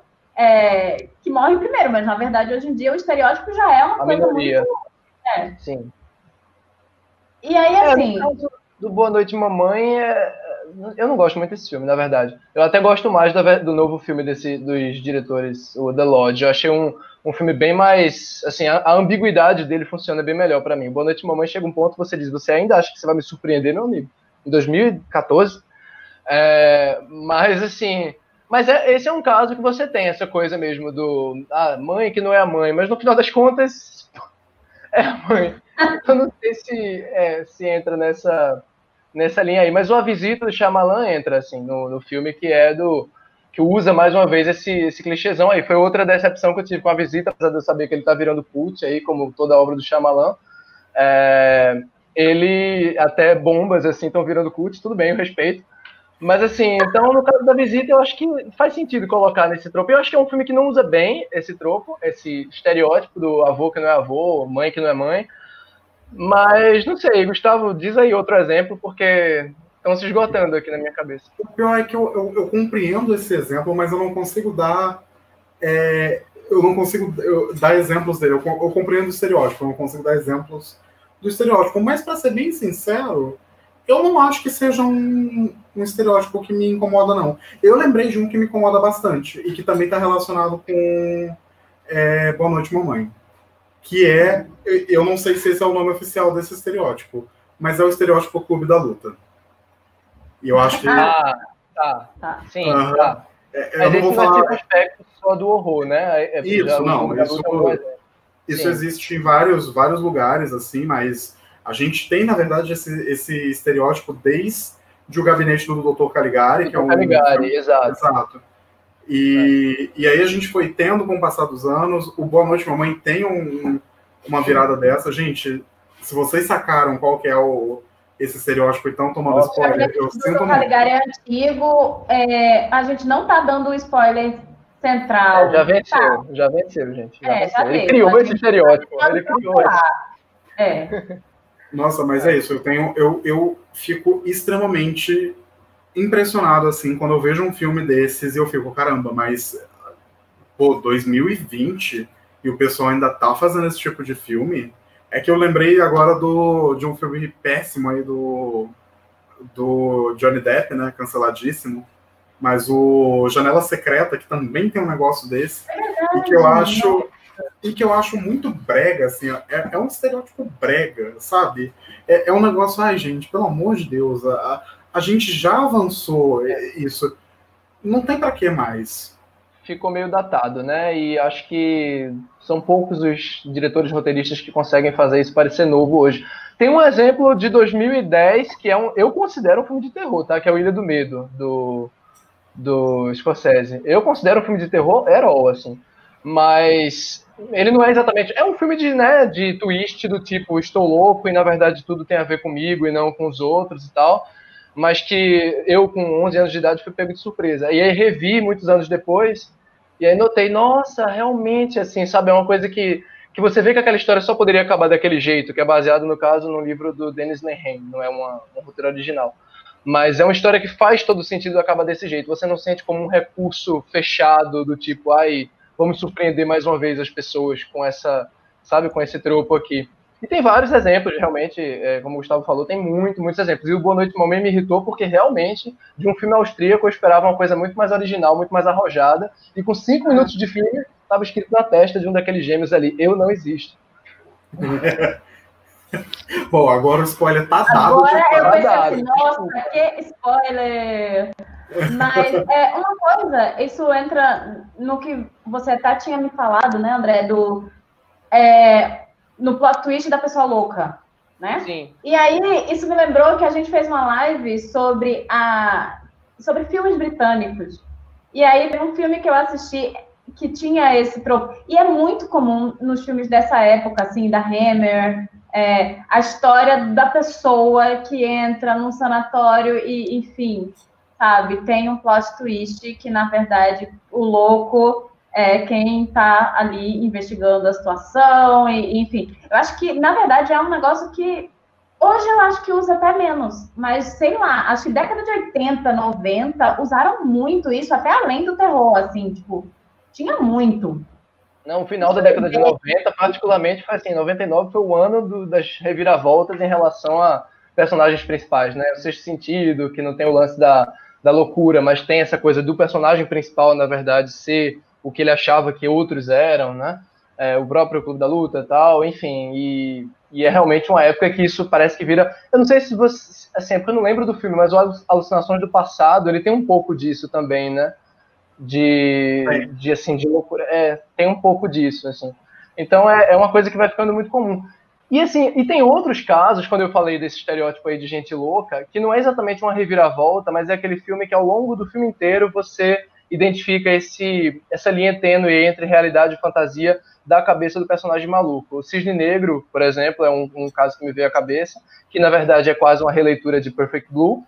que morre primeiro, mas na verdade hoje em dia o estereótipo já é uma coisa minoria. muito... Sim. E aí, assim... No caso do Boa Noite, Mamãe, eu não gosto muito desse filme, na verdade. Eu até gosto mais do novo filme dos diretores, o The Lodge. Eu achei um filme bem mais... Assim, a ambiguidade dele funciona bem melhor pra mim. Boa Noite, Mamãe chega um ponto que você diz, você ainda acha que você vai me surpreender, meu amigo? Em 2014? Mas, assim... Mas esse é um caso que você tem essa coisa mesmo do... mãe que não é a mãe. Mas no final das contas, é a mãe. Eu não sei se entra nessa linha aí. Mas A Visita do Shyamalan entra, assim, no filme que usa mais uma vez esse clichêzão aí. Foi outra decepção que eu tive com A Visita, apesar de eu saber que ele tá virando cult aí, como toda a obra do Shyamalan. ele até bombas, assim, estão virando cult, tudo bem, eu respeito. Mas, assim, então, no caso da Visita, eu acho que faz sentido colocar nesse tropo. Eu acho que é um filme que não usa bem esse tropo, esse estereótipo do avô que não é avô, mãe que não é mãe. Mas, não sei, Gustavo, diz aí outro exemplo, porque estão se esgotando aqui na minha cabeça. O pior é que eu compreendo esse exemplo, mas eu não consigo dar... eu não consigo dar exemplos dele. Eu compreendo o estereótipo, eu não consigo dar exemplos do estereótipo. Mas, para ser bem sincero, eu não acho que seja um estereótipo que me incomoda, não. Eu lembrei de um que me incomoda bastante e que também está relacionado com Boa Noite, Mamãe. Que eu não sei se esse é o nome oficial desse estereótipo, mas é o estereótipo Clube da Luta. E eu acho que... tá. Sim, tá. Eu não vou falar... Tipo aspecto só do horror, né? Isso existe em vários lugares, assim, mas a gente tem, na verdade, esse estereótipo desde o Gabinete do Dr. Caligari, que é um... Caligari, exato. E aí a gente foi tendo com o passar dos anos. O Boa Noite, Mamãe tem uma virada dessa. Gente, se vocês sacaram qual que é esse estereótipo, então, tomando spoiler, eu sinto muito. O Caligari é antigo, a gente não tá dando o spoiler central. Já venceu, gente. Ele criou esse estereótipo. Ele criou esse. Nossa, mas é isso. Eu fico extremamente impressionado, assim, quando eu vejo um filme desses e eu fico, caramba, mas 2020 e o pessoal ainda tá fazendo esse tipo de filme. É que eu lembrei agora de um filme péssimo aí do Johnny Depp, né, canceladíssimo, mas o Janela Secreta, que também tem um negócio desse, e que eu acho muito brega, assim, é um estereótipo brega, sabe? É um negócio, ai, gente, pelo amor de Deus, a gente já avançou isso. Não tem pra que mais. Ficou meio datado, né? E acho que são poucos os diretores roteiristas que conseguem fazer isso parecer novo hoje. Tem um exemplo de 2010 que eu considero um filme de terror, tá? Que é o Ilha do Medo, do Scorsese. Eu considero um filme de terror herói, assim. Mas ele não é exatamente... É um filme de twist do tipo, estou louco e na verdade tudo tem a ver comigo e não com os outros e tal. Mas que eu, com 11 anos de idade, fui pego de surpresa. E aí revi muitos anos depois, e aí notei, nossa, realmente, assim, sabe, é uma coisa que você vê que aquela história só poderia acabar daquele jeito, que é baseado, no caso, no livro do Dennis Lehane, não é um roteiro original. Mas é uma história que faz todo sentido acabar desse jeito. Você não sente como um recurso fechado, do tipo, vamos surpreender mais uma vez as pessoas com com esse tropo aqui. E tem vários exemplos, realmente, como o Gustavo falou, tem muitos exemplos. E o Boa Noite, Mamãe me irritou porque, realmente, de um filme austríaco, eu esperava uma coisa muito mais original, muito mais arrojada, e com 5 minutos de filme, estava escrito na testa de um daqueles gêmeos ali, eu não existo. Bom, agora o spoiler tá dado. Agora eu pensei assim, nossa, que spoiler! Mas uma coisa, isso entra no que você até tinha me falado, né, André, no plot twist da pessoa louca, né? Sim. E aí, isso me lembrou que a gente fez uma live sobre filmes britânicos. E aí, tem um filme que eu assisti que tinha esse tropo. E é muito comum nos filmes dessa época, assim, da Hammer, a história da pessoa que entra num sanatório e, enfim, sabe? Tem um plot twist que, na verdade, o louco... quem está ali investigando a situação, enfim. Eu acho que, na verdade, é um negócio que hoje eu acho que usa até menos, mas sei lá, acho que década de 80, 90 usaram muito isso, até além do terror, assim, tipo, tinha muito. Não, o final da década de 90, particularmente, foi assim, 99 foi o ano das reviravoltas em relação a personagens principais, né? O Sexto Sentido, que não tem o lance da loucura, mas tem essa coisa do personagem principal, na verdade, ser o que ele achava que outros eram, né? O próprio Clube da Luta e tal, enfim, e é realmente uma época que isso parece que vira... Eu não sei se você... Assim, é porque eu não lembro do filme, mas o Alucinações do Passado, ele tem um pouco disso também, né? De loucura. Tem um pouco disso, assim. Então é uma coisa que vai ficando muito comum. E assim, e tem outros casos, quando eu falei desse estereótipo aí de gente louca, que não é exatamente uma reviravolta, mas é aquele filme que ao longo do filme inteiro você identifica essa linha tênue entre realidade e fantasia da cabeça do personagem maluco. O Cisne Negro, por exemplo, é um caso que me veio à cabeça, que na verdade é quase uma releitura de Perfect Blue.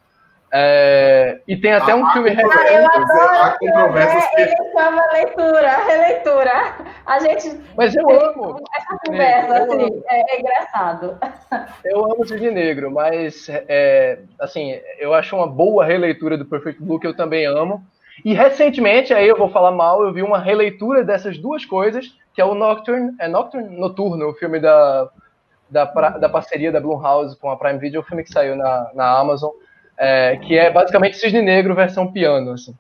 E tem até um filme recente. Eu adoro ele chama releitura. A gente mas eu amo essa conversa, assim, é engraçado. Eu amo o Cisne Negro, mas assim, eu acho uma boa releitura do Perfect Blue, que eu também amo. E recentemente, aí eu vou falar mal, eu vi uma releitura dessas duas coisas, que é o Nocturne, Noturno, o filme da parceria da Blumhouse com a Prime Video, o filme que saiu na Amazon, que é basicamente Cisne Negro versão piano, assim.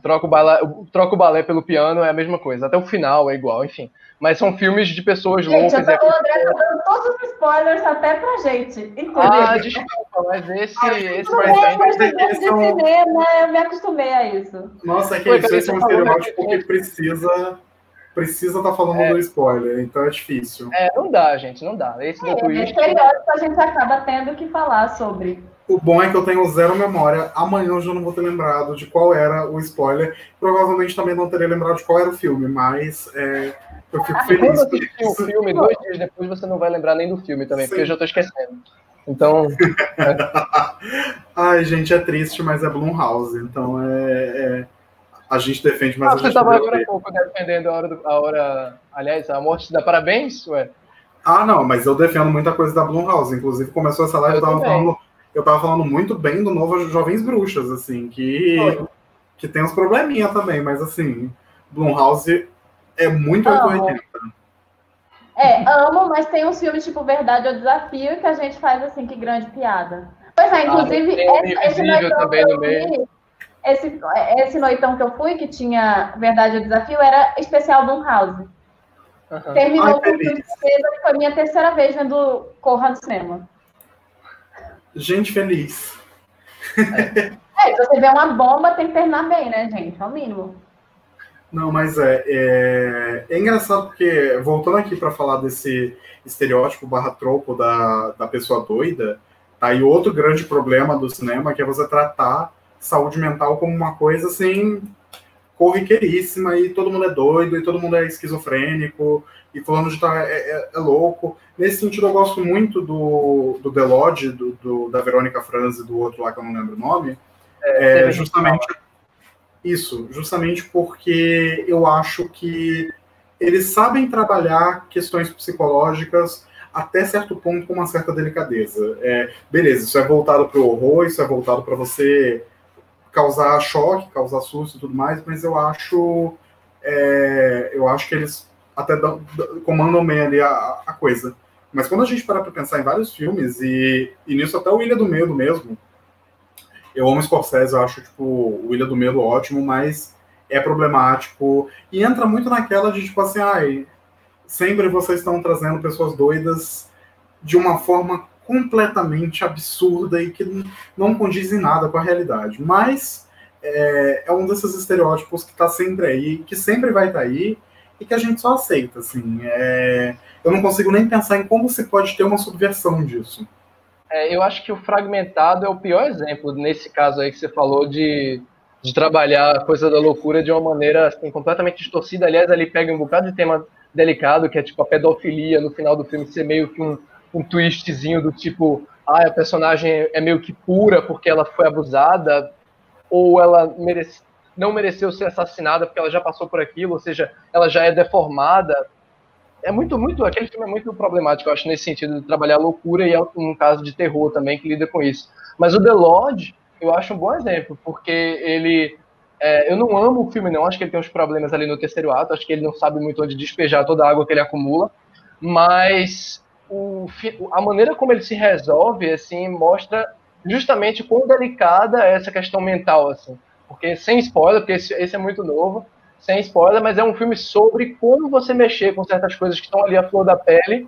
Troca o balé pelo piano, é a mesma coisa, até o final é igual, enfim. Mas são filmes de pessoas loucas. O André tá dando todos os spoilers até pra gente, inclusive. Desculpa, mas esse de cinema, eu me acostumei a isso. Nossa, é que esse é um estereótipo que precisa estar falando do spoiler, então é difícil. Não dá, gente, não dá. Esse do twist... estereótipo a gente acaba tendo que falar sobre. O bom é que eu tenho zero memória. Amanhã eu já não vou ter lembrado de qual era o spoiler. Provavelmente também não teria lembrado de qual era o filme, mas eu fico feliz. Quando assistir o filme, 2 dias depois, você não vai lembrar nem do filme também, porque eu já tô esquecendo. Então... Ai, gente, é triste, mas é Blumhouse. Então a gente defende, mas a gente... Você estava agora há pouco defendendo a hora... Aliás, a morte da Parabéns, ué? Não, mas eu defendo muita coisa da Blumhouse. Inclusive, começou essa live, eu tava falando muito bem do novo Jovens Bruxas, assim, que tem uns probleminha também, mas assim, Blumhouse é muito 880. Amo, mas tem uns filmes tipo Verdade ou Desafio que a gente faz assim, que grande piada. Pois inclusive, esse noitão que eu fui, esse noitão que eu fui, que tinha Verdade ou Desafio, era especial Blumhouse. Terminou com filme que foi a minha terceira vez vendo Corra no cinema. Gente feliz. Se você vê uma bomba, tem que terminar bem, né, gente? É o mínimo. Não, mas é engraçado porque, voltando aqui para falar desse estereótipo /tropo da pessoa doida, tá aí outro grande problema do cinema, que é você tratar saúde mental como uma coisa assim, corriqueiríssima, e todo mundo é doido, e todo mundo é esquizofrênico, e fulano de tal é louco. Nesse sentido, eu gosto muito do The Lodge, da Verônica Franz e do outro lá que eu não lembro o nome. Justamente porque eu acho que eles sabem trabalhar questões psicológicas até certo ponto com uma certa delicadeza. Beleza, isso é voltado para o horror, isso é voltado para você causar choque, causar susto e tudo mais, mas eu acho que eles até comandam bem ali a coisa. Mas quando a gente para pensar em vários filmes, e nisso até o Ilha do Medo mesmo, eu amo Scorsese, eu acho o Ilha do Medo ótimo, mas é problemático, e entra muito naquela de tipo assim, sempre vocês estão trazendo pessoas doidas de uma forma completamente absurda e que não condiz em nada com a realidade. Mas é um desses estereótipos que está sempre aí, que sempre vai estar aí, e que a gente só aceita, assim. Eu não consigo nem pensar em como se pode ter uma subversão disso. Eu acho que o Fragmentado é o pior exemplo, nesse caso aí que você falou, de trabalhar a coisa da loucura de uma maneira assim, completamente distorcida. Aliás, ali pega um bocado de tema delicado, que é tipo a pedofilia no final do filme, ser meio que um twistzinho do tipo, a personagem é meio que pura porque ela foi abusada, ou ela não mereceu ser assassinada porque ela já passou por aquilo, ou seja, ela já é deformada. Aquele filme é muito problemático, eu acho, nesse sentido de trabalhar a loucura, e é um caso de terror também que lida com isso. Mas o The Lodge, eu acho um bom exemplo, porque ele... eu não amo o filme, não, acho que ele tem uns problemas ali no terceiro ato, acho que ele não sabe muito onde despejar toda a água que ele acumula, mas a maneira como ele se resolve, assim, mostra justamente quão delicada é essa questão mental, assim, porque sem spoiler, porque esse é muito novo, sem spoiler, mas é um filme sobre como você mexer com certas coisas que estão ali à flor da pele,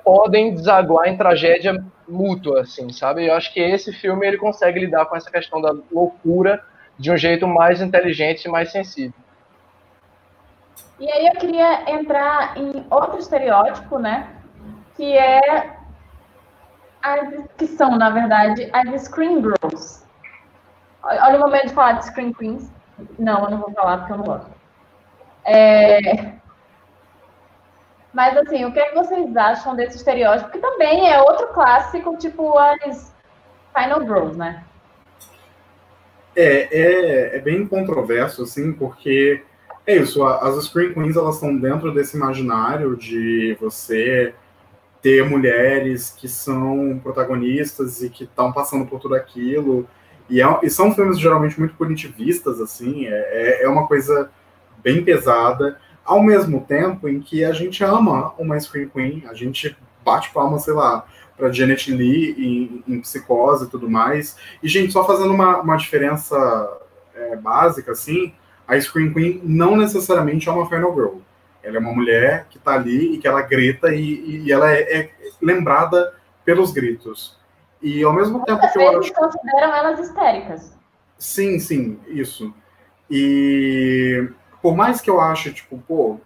podem desaguar em tragédia mútua, assim, sabe? Eu acho que esse filme ele consegue lidar com essa questão da loucura de um jeito mais inteligente e mais sensível. E aí eu queria entrar em outro estereótipo, né? Que que são, na verdade, as Screen Girls. Olha o momento de falar de Screen Queens. Não, eu não vou falar porque eu não gosto. Mas, assim, o que é que vocês acham desse estereótipo? Que também é outro clássico, tipo as Final Girls, né? É bem controverso, assim, porque é isso, as Scream Queens, elas estão dentro desse imaginário de você ter mulheres que são protagonistas e que estão passando por tudo aquilo, e são filmes geralmente muito punitivistas, assim, é uma coisa bem pesada, ao mesmo tempo em que a gente ama uma Scream Queen, a gente bate palma, sei lá, para Janet Leigh em Psicose e tudo mais. E, gente, só fazendo uma diferença básica, assim, a Scream Queen não necessariamente é uma Final Girl. Ela é uma mulher que está ali e que ela grita e ela é lembrada pelos gritos. E ao mesmo tempo que eu Muitas vezes acho... consideram elas histéricas. Sim, sim, isso. E por mais que eu ache, tipo, pô,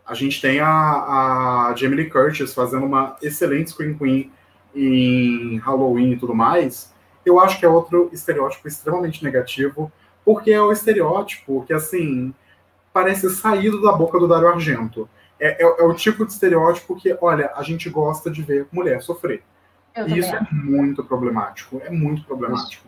a gente tem a Jamie Lee Curtis fazendo uma excelente Scream Queen em Halloween e tudo mais, eu acho que é outro estereótipo extremamente negativo, porque é o estereótipo que, assim, parece saído da boca do Dario Argento. É o tipo de estereótipo que, olha, a gente gosta de ver mulher sofrer. E isso é muito problemático. É muito problemático.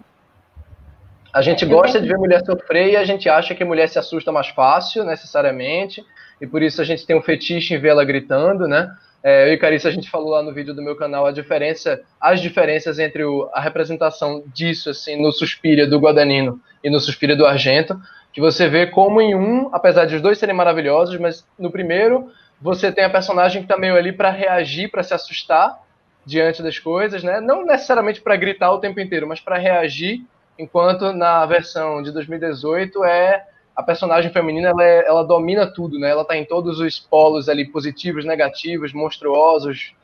A gente gosta de ver mulher sofrer e a gente acha que a mulher se assusta mais fácil, necessariamente, e por isso a gente tem um fetiche em ver ela gritando, né? Eu e Carissa, a gente falou lá no vídeo do meu canal as diferenças entre a representação disso, assim, no Suspiria do Guadagnino e no Suspiria do Argento, que você vê como em um, apesar de os dois serem maravilhosos, mas no primeiro você tem a personagem que tá meio ali para reagir, para se assustar diante das coisas, né? Não necessariamente para gritar o tempo inteiro, mas para reagir, enquanto na versão de 2018 a personagem feminina ela domina tudo, né? Ela está em todos os polos ali, positivos, negativos, monstruosos,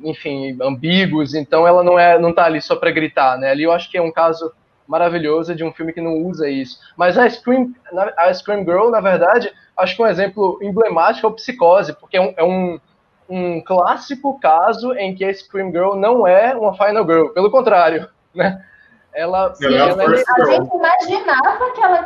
enfim, ambíguos. Então ela não está ali só para gritar, né? Ali eu acho que é um caso maravilhoso de um filme que não usa isso. Mas a Scream Girl, na verdade, acho que um exemplo emblemático é o Psicose, porque é um clássico caso em que a Scream Girl não é uma Final Girl, pelo contrário, né? A gente imaginava que ela.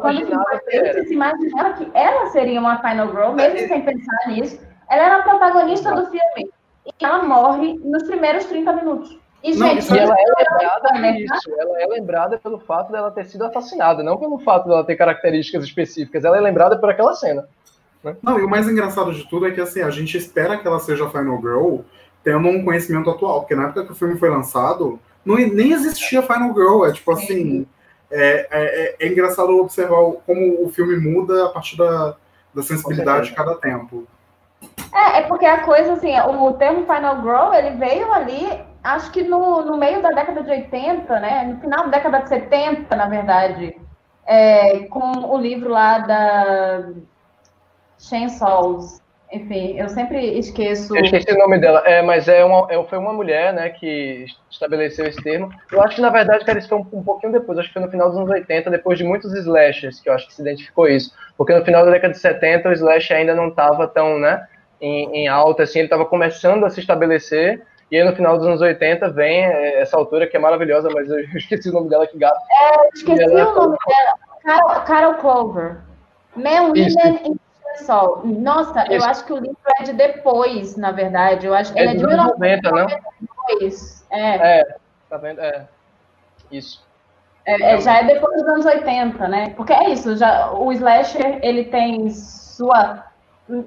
Quando imaginava se imaginava que ela seria uma Final Girl, mesmo sem pensar nisso. Ela era a protagonista do filme. E ela morre nos primeiros 30 minutos. E, gente, ela é lembrada disso. Ela é lembrada pelo fato dela ter sido assassinada, não pelo fato dela ter características específicas. Ela é lembrada por aquela cena. Né? Não, e o mais engraçado de tudo é que assim, a gente espera que ela seja a Final Girl tendo um conhecimento atual, porque na época que o filme foi lançado, nem existia Final Girl. É tipo assim, é engraçado observar como o filme muda a partir da sensibilidade de cada tempo. É porque a coisa, assim, o termo Final Girl, ele veio ali, acho que no meio da década de 80, né? No final da década de 70, na verdade, com o livro lá da Chainsaws. Enfim, eu sempre esqueço... Eu esqueci o nome dela, mas foi uma mulher, né, que estabeleceu esse termo. Eu acho que, na verdade, cara, isso foi um pouquinho depois, acho que foi no final dos anos 80, depois de muitos slashers, que eu acho que se identificou isso. Porque no final da década de 70, o slash ainda não estava tão, né, em alta, assim, ele estava começando a se estabelecer, e aí no final dos anos 80 vem essa autora que é maravilhosa, mas eu esqueci o nome dela, que gato. Eu esqueci o nome dela, Carol Clover. Man, Women in Sol. Nossa, eu acho que o livro é de depois, na verdade. Eu acho que ele é de 1990, né? Tá vendo? Isso. Já é depois dos anos 80, né? Porque é isso, o slasher, ele tem sua,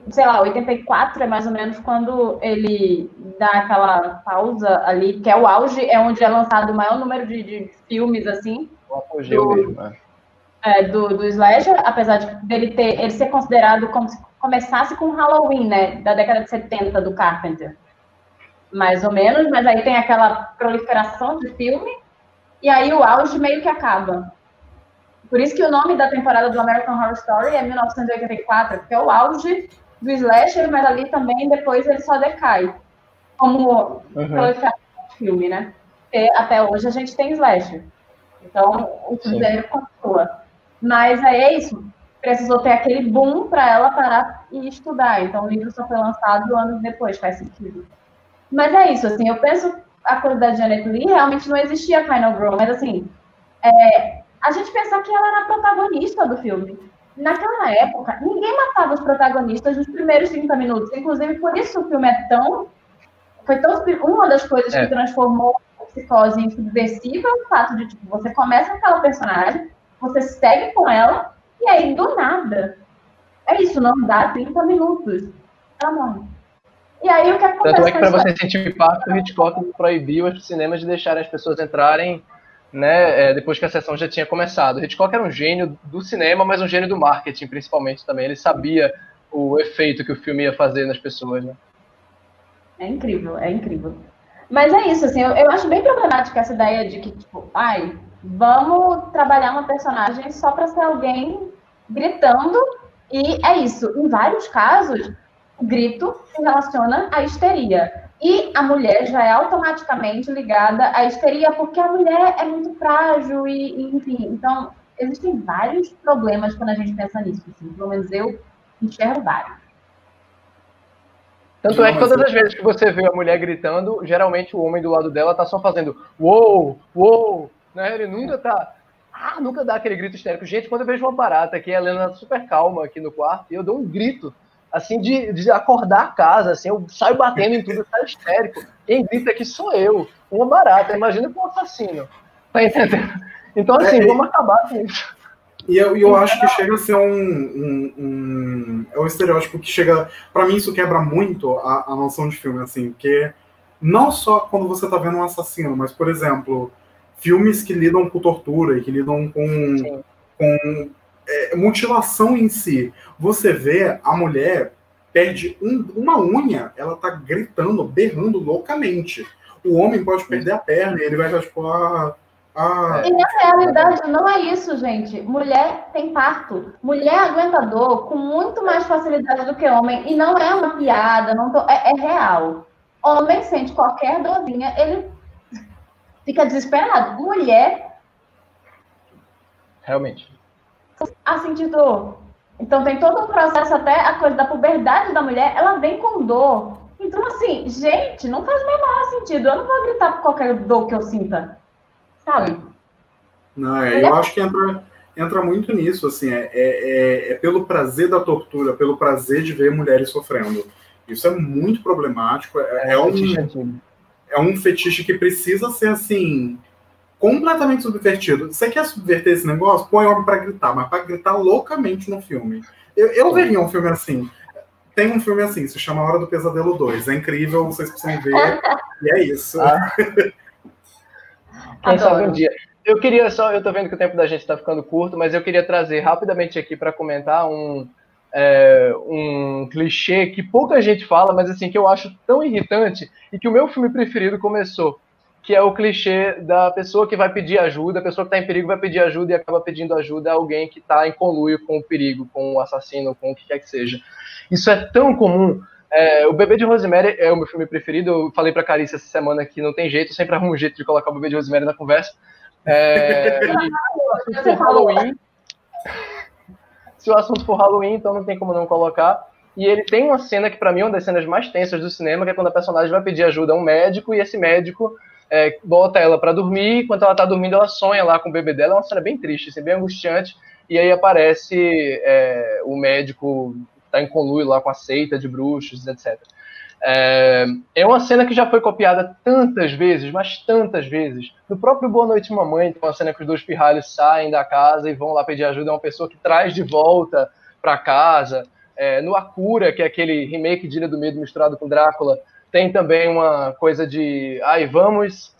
sei lá, 84 é mais ou menos quando ele dá aquela pausa ali, que é o auge, é onde é lançado o maior número de filmes, assim. O apogeu mesmo, né? Do slasher, apesar dele ele ser considerado como se começasse com Halloween, né, da década de 70 do Carpenter, mais ou menos, mas aí tem aquela proliferação de filme, e aí o auge meio que acaba. Por isso que o nome da temporada do American Horror Story é 1984, porque é o auge do slasher, mas ali também depois ele só decai, como proliferação de filme, né, porque até hoje a gente tem slasher. Então, o gênero continua. Mas é isso. Precisou ter aquele boom para ela parar e estudar. Então, o livro só foi lançado anos depois, faz sentido. Mas é isso, assim, eu penso a coisa da Janet Leigh, realmente não existia Final Girl, mas assim, a gente pensar que ela era a protagonista do filme. Naquela época, ninguém matava os protagonistas nos primeiros 30 minutos. Inclusive, por isso o filme foi tão uma das coisas que transformou a Psicose em subversiva, o fato de, tipo, você começa aquela personagem, você segue com ela, e aí, do nada, é isso, não dá 30 minutos. Ela morre. E aí, o que acontece? Tanto é que, para você sentir o impacto, o Hitchcock proibiu os cinemas de deixarem as pessoas entrarem, né, depois que a sessão já tinha começado. O Hitchcock era um gênio do cinema, mas um gênio do marketing, principalmente, também. Ele sabia o efeito que o filme ia fazer nas pessoas, né? É incrível, é incrível. Mas é isso, assim, eu acho bem problemática essa ideia de que, tipo, vamos trabalhar uma personagem só para ser alguém gritando, e é isso. Em vários casos, o grito se relaciona à histeria. E a mulher já é automaticamente ligada à histeria, porque a mulher é muito frágil, e enfim. Então, existem vários problemas quando a gente pensa nisso. Assim, pelo menos eu enxergo vários. Tanto é que todas as vezes que você vê a mulher gritando, geralmente o homem do lado dela tá só fazendo uou, uou, né? Ele nunca tá... nunca dá aquele grito histérico. Gente, quando eu vejo uma barata aqui, a Helena tá super calma aqui no quarto, e eu dou um grito, assim, de acordar a casa, assim, eu saio batendo em tudo, eu saio histérico. Quem grita aqui sou eu, uma barata, imagina com um assassino. Tá entendendo? Então, assim, vamos acabar com isso. E eu acho que chega a ser um estereótipo que chega... Pra mim, isso quebra muito a noção de filme, assim, porque não só quando você tá vendo um assassino, mas, por exemplo, filmes que lidam com tortura e que lidam com mutilação em si. Você vê a mulher perde uma unha, ela tá gritando, berrando loucamente. O homem pode perder a perna e ele vai estar tipo... E na realidade não é isso, gente. Mulher tem parto. Mulher aguenta dor com muito mais facilidade do que homem. E não é uma piada, é real. Homem sente qualquer dorzinha, ele fica desesperado. Mulher... Realmente. sentir dor. Então tem todo um processo, até a coisa da puberdade da mulher, ela vem com dor. Então, assim, gente, não faz o menor sentido. Eu não vou gritar por qualquer dor que eu sinta. Sabe? Não, eu acho que entra muito nisso, assim, é pelo prazer da tortura, pelo prazer de ver mulheres sofrendo. Isso é muito problemático, é um fetiche que precisa ser, assim, completamente subvertido. Você quer subverter esse negócio? Põe homem pra gritar, mas pra gritar loucamente no filme. Eu veria um filme assim. Tem um filme assim, se chama Hora do Pesadelo 2. É incrível, vocês precisam ver, e é isso. Quem sabe um dia. Eu tô vendo que o tempo da gente está ficando curto, mas eu queria trazer rapidamente aqui para comentar um clichê que pouca gente fala, mas assim, que eu acho tão irritante, e que o meu filme preferido começou, que é o clichê da pessoa que vai pedir ajuda, a pessoa que está em perigo vai pedir ajuda e acaba pedindo ajuda a alguém que está em conluio com o perigo, com o assassino, com o que quer que seja. Isso é tão comum. O Bebê de Rosemary é o meu filme preferido. Eu falei pra Carícia essa semana que não tem jeito, eu sempre arrumo um jeito de colocar o Bebê de Rosemary na conversa. Se o assunto for Halloween, então não tem como não colocar. E ele tem uma cena que pra mim é uma das cenas mais tensas do cinema, que é quando a personagem vai pedir ajuda a um médico, e esse médico bota ela pra dormir, enquanto ela tá dormindo ela sonha lá com o bebê dela. É uma cena bem triste, assim, bem angustiante, e aí aparece o médico tá em conluio lá com a seita de bruxos, etc. É uma cena que já foi copiada tantas vezes, mas tantas vezes. No próprio Boa Noite Mamãe, tem uma cena que os dois pirralhos saem da casa e vão lá pedir ajuda a uma pessoa que traz de volta para casa. No A Cura, que é aquele remake de Ilha do Medo misturado com Drácula, tem também uma coisa de vamos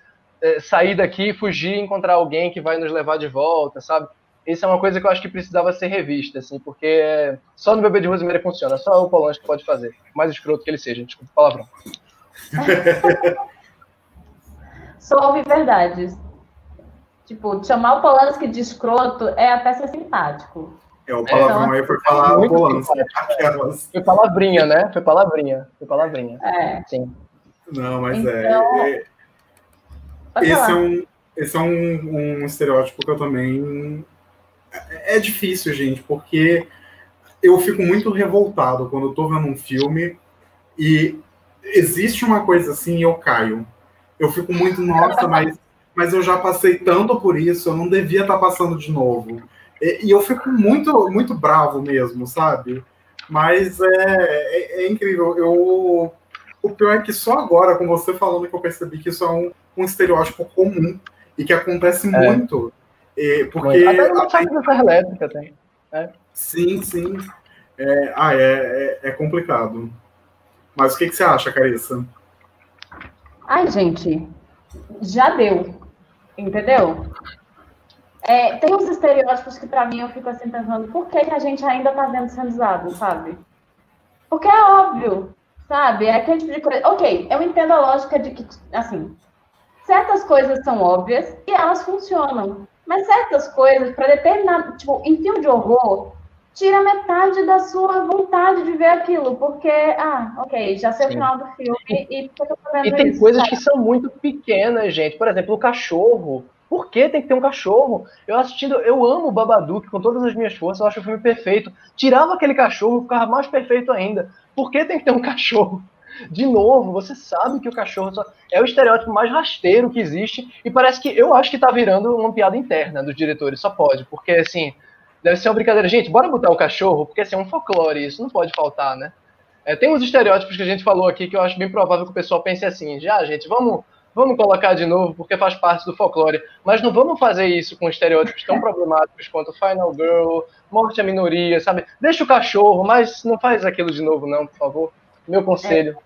sair daqui, fugir, encontrar alguém que vai nos levar de volta, sabe? Isso é uma coisa que eu acho que precisava ser revista, assim, porque só no Bebê de Rosemary funciona, só o Polanski pode fazer, mais escroto que ele seja, desculpa o palavrão. Só ouve verdades. Tipo, chamar o Polanski de escroto é até ser simpático. O palavrão aí foi falar o Polanski. Foi palavrinha, né? Foi palavrinha. Sim. Não, mas então... Esse é um estereótipo que eu também... É difícil, gente, porque eu fico muito revoltado quando eu tô vendo um filme e existe uma coisa assim e eu caio. Eu fico muito, nossa, mas mas eu já passei tanto por isso, eu não devia estar passando de novo. E eu fico muito, muito bravo mesmo, sabe? Mas é incrível. O pior é que só agora, com você falando, que eu percebi que isso é um estereótipo comum e que acontece muito. Porque até no saco de ferro elétrica tem. Sim. É complicado. Mas o que você acha, Carissa? Ai, gente, já deu. Entendeu? Tem uns estereótipos que, pra mim, eu fico assim pensando, por que a gente ainda tá vendo sendo usado, sabe? Porque é óbvio, sabe? É aquele tipo de coisa. Ok, eu entendo a lógica de que, assim, certas coisas são óbvias e elas funcionam. Mas certas coisas, para determinado, tipo, em filme de horror, tira metade da sua vontade de ver aquilo, porque, ok, já sei o final do filme e por que eu tô vendo isso? E tem coisas que são muito pequenas, gente. Por exemplo, o cachorro. Por que tem que ter um cachorro? Eu amo o Babadook com todas as minhas forças, eu acho o filme perfeito. Tirava aquele cachorro, ficava mais perfeito ainda. Por que tem que ter um cachorro? De novo, você sabe que o cachorro é o estereótipo mais rasteiro que existe, e parece que eu acho que tá virando uma piada interna dos diretores, só pode, porque assim, deve ser uma brincadeira. Gente, bora botar o cachorro, porque assim, é um folclore, isso não pode faltar, né? Tem uns estereótipos que a gente falou aqui que eu acho bem provável que o pessoal pense assim, gente, vamos colocar de novo, porque faz parte do folclore, mas não vamos fazer isso com estereótipos tão problemáticos quanto Final Girl, Morte à Minoria, sabe? Deixa o cachorro, mas não faz aquilo de novo não, por favor. Meu conselho.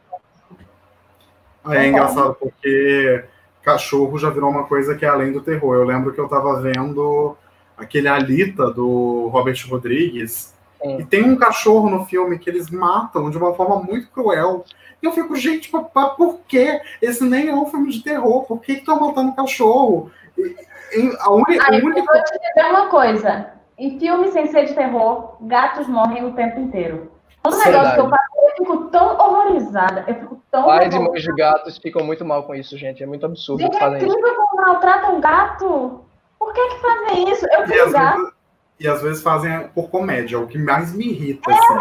É engraçado, porque cachorro já virou uma coisa que é além do terror. Eu lembro que eu tava vendo aquele Alita, do Robert Rodrigues, e tem um cachorro no filme que eles matam de uma forma muito cruel. E eu fico, gente, por quê? Esse nem é um filme de terror. Por que estão matando cachorro? Eu vou te dizer uma coisa. Em filmes sem ser de terror, gatos morrem o tempo inteiro. Um negócio que eu faço, eu fico tão horrorizada. Pais e mães de gatos ficam muito mal com isso, gente. É muito absurdo. É incrível como maltratam gato. Por que fazem isso? Eu tenho gato. E às vezes fazem por comédia, o que mais me irrita, assim.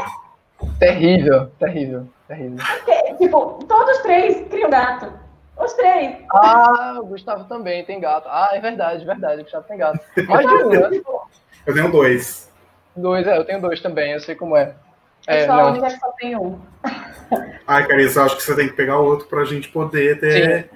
Terrível. Porque, tipo, todos os três criam gato. Os três. O Gustavo também tem gato. É verdade. O Gustavo tem gato. Mais de um, né? Eu tenho 2. Eu tenho 2 também, eu sei como é. Eu sou a única que só tem um. Ai, Carissa, eu acho que você tem que pegar outro pra gente poder ter...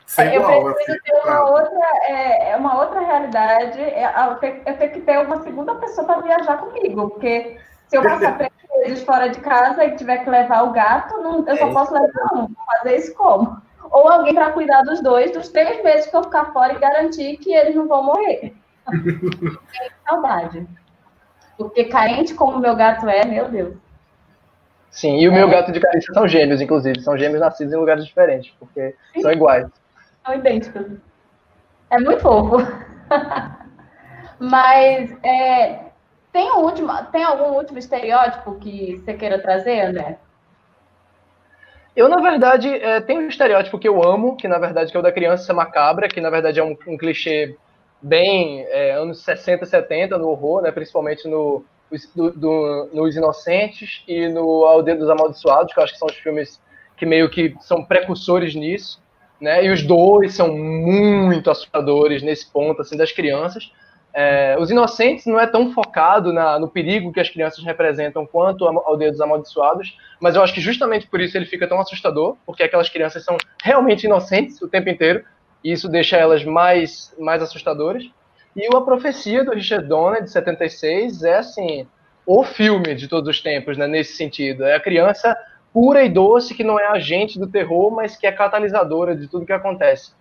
Ser igual, eu preciso ter uma outra realidade. Eu tenho que ter uma segunda pessoa para viajar comigo, porque se eu passar 3 meses fora de casa e tiver que levar o gato, eu só posso levar um. Vou fazer isso como? Ou alguém para cuidar dos 3 meses que eu ficar fora e garantir que eles não vão morrer. É saudade. Porque carente como o meu gato é, meu Deus. Sim, e o meu gato de Carissa são gêmeos, inclusive. São gêmeos nascidos em lugares diferentes, porque são iguais. São idênticos. É muito fofo. Mas tem algum último estereótipo que você queira trazer, André? Eu, na verdade, tenho um estereótipo que eu amo, que na verdade que é o da criança macabra, que na verdade é um clichê bem anos 60, 70 no horror, né, principalmente nos Inocentes e no Aldeia dos Amaldiçoados, que eu acho que são os filmes que meio que são precursores nisso, né, e os dois são muito assustadores nesse ponto, assim, das crianças. Os Inocentes não é tão focado no perigo que as crianças representam quanto a Aldeia dos Amaldiçoados, mas eu acho que justamente por isso ele fica tão assustador, porque aquelas crianças são realmente inocentes o tempo inteiro, e isso deixa elas mais assustadoras. E A Profecia, do Richard Donner, de 76, é assim, o filme de todos os tempos, né, nesse sentido. É a criança pura e doce que não é agente do terror, mas que é catalisadora de tudo que acontece.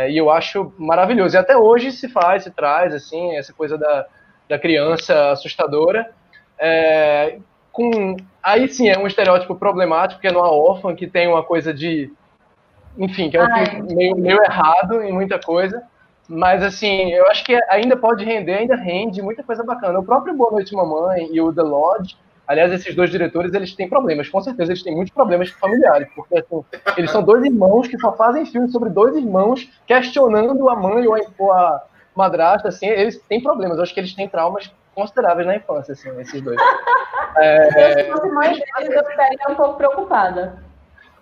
E eu acho maravilhoso. E até hoje se traz, assim, essa coisa da criança assustadora. Aí sim, é um estereótipo problemático, que é numa órfã, que tem uma coisa de... Enfim, que é um filme meio errado em muita coisa. Mas, assim, eu acho que ainda rende muita coisa bacana. O próprio Boa Noite Mamãe e o The Lodge, aliás, esses 2 diretores, eles têm problemas. Com certeza, eles têm muitos problemas familiares. Porque, assim, eles são 2 irmãos que só fazem filmes sobre 2 irmãos questionando a mãe ou a madrasta, assim. Eles têm problemas. Eu acho que eles têm traumas consideráveis na infância, assim, esses 2. Se eu fosse mãe deles, eu ficaria um pouco preocupada.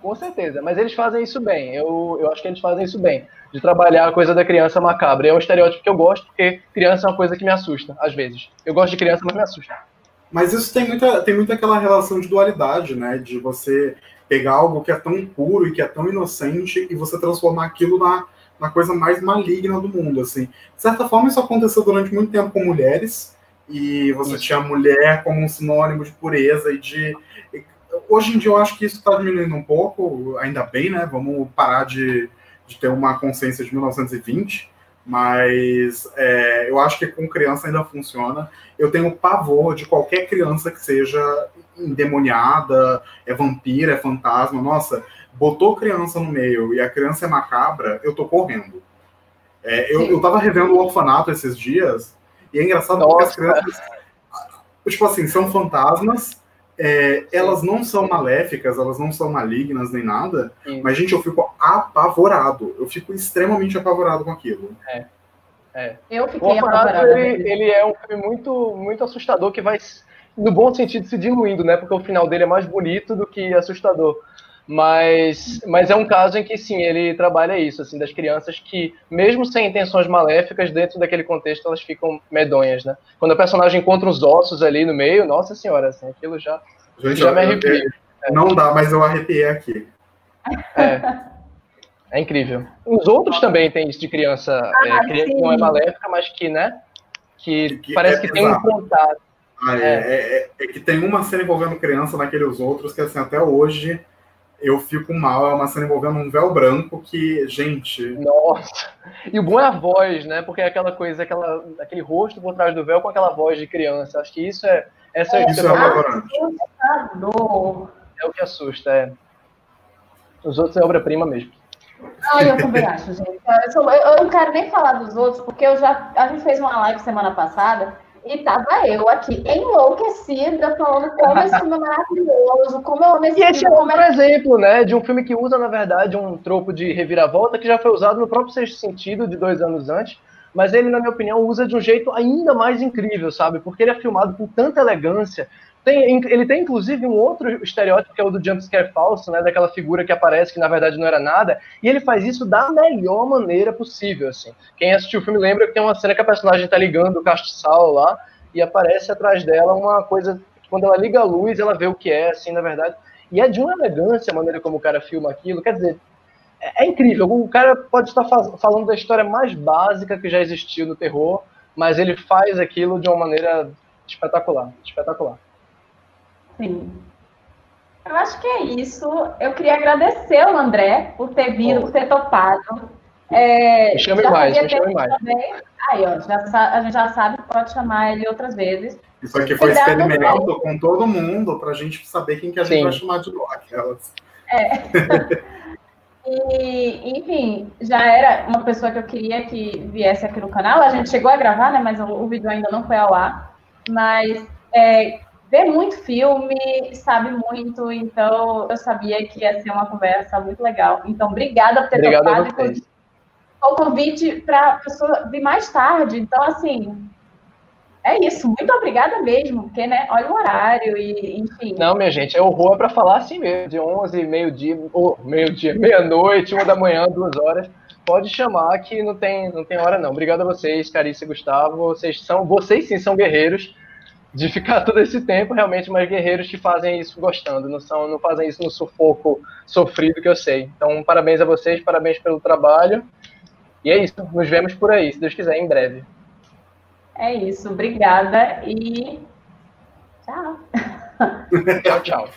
Com certeza, mas eles fazem isso bem. Eu acho que eles fazem isso bem, de trabalhar a coisa da criança macabra. É um estereótipo que eu gosto, porque criança é uma coisa que me assusta, às vezes. Eu gosto de criança, mas me assusta. Mas isso tem muita aquela relação de dualidade, né? De você pegar algo que é tão puro e que é tão inocente e você transformar aquilo na coisa mais maligna do mundo, assim. De certa forma, isso aconteceu durante muito tempo com mulheres, e você tinha a mulher como um sinônimo de pureza e de... Hoje em dia eu acho que isso está diminuindo um pouco, ainda bem, né? Vamos parar de ter uma consciência de 1920, mas eu acho que com criança ainda funciona. Eu tenho pavor de qualquer criança que seja endemoniada, é vampira, é fantasma. Nossa, botou criança no meio e a criança é macabra, eu tô correndo. Eu tava revendo o Orfanato esses dias, e é engraçado porque as crianças, tipo assim, são fantasmas, elas não são maléficas, elas não são malignas nem nada, mas, gente, eu fico apavorado. Eu fico extremamente apavorado com aquilo. Eu fiquei apavorado. Ele é um filme muito, muito assustador, que vai, no bom sentido, se diluindo, né? Porque o final dele é mais bonito do que assustador. Mas é um caso em que, sim, ele trabalha isso, assim, das crianças que, mesmo sem intenções maléficas, dentro daquele contexto, elas ficam medonhas, né? Quando a personagem encontra os ossos ali no meio, nossa senhora, assim, aquilo já me arrepia. Não dá, mas eu arrepiei aqui. É incrível. Os outros também têm isso de criança, criança que não é maléfica, mas que, né? Que parece que tem um contato. Que tem uma cena envolvendo criança naqueles outros que, assim, até hoje eu fico mal. É uma cena envolvendo um véu branco que, gente... Nossa! E o bom é a voz, né? Porque é aquela coisa, aquele rosto por trás do véu com aquela voz de criança. Acho que isso é apavorante. É o que assusta, Os outros é obra-prima mesmo. Eu também acho, gente. Eu não quero nem falar dos outros, porque a gente fez uma live semana passada e tava eu aqui enlouquecida, falando como esse filme é maravilhoso, como eu amo esse filme. E esse é outro exemplo, né, de um filme que usa, na verdade, um tropo de reviravolta que já foi usado no próprio Sexto Sentido, de 2 anos antes, mas ele, na minha opinião, usa de um jeito ainda mais incrível, sabe? Porque ele é filmado com tanta elegância. Ele tem, inclusive, um outro estereótipo, que é o do jumpscare falso, né? Daquela figura que aparece que, na verdade, não era nada. E ele faz isso da melhor maneira possível, assim. Quem assistiu o filme lembra que tem uma cena que a personagem tá ligando o castiçal lá e aparece atrás dela uma coisa... Quando ela liga a luz, ela vê o que é, assim, na verdade. E é de uma elegância a maneira como o cara filma aquilo. Quer dizer, é incrível. O cara pode estar falando da história mais básica que já existiu no terror, mas ele faz aquilo de uma maneira espetacular. Espetacular. Sim. Eu acho que é isso. Eu queria agradecer ao André por ter vindo, por ter topado. Me chame mais. Também. Aí, ó, a gente já sabe que pode chamar ele outras vezes. Isso aqui foi experimento com todo mundo, pra gente saber quem que a gente vai chamar de novo. Aquelas. E, enfim, já era uma pessoa que eu queria que viesse aqui no canal. A gente chegou a gravar, né? Mas o vídeo ainda não foi ao ar. Mas vê muito filme, sabe muito, então eu sabia que ia ser uma conversa muito legal. Então, obrigada por ter topado. O convite para a pessoa vir mais tarde. Então, assim, é isso. Muito obrigada mesmo, porque, né, olha o horário e, enfim. Não, minha gente, é horror para falar assim mesmo, de 11, meia-noite, 1h da manhã, 2 horas. Pode chamar que não tem hora não. Obrigado a vocês, Carice e Gustavo. Vocês sim são guerreiros de ficar todo esse tempo, realmente, mas guerreiros que fazem isso gostando, não fazem isso no sufoco sofrido que eu sei. Então, parabéns a vocês, parabéns pelo trabalho. E é isso, nos vemos por aí, se Deus quiser, em breve. É isso, obrigada e tchau. Tchau, tchau.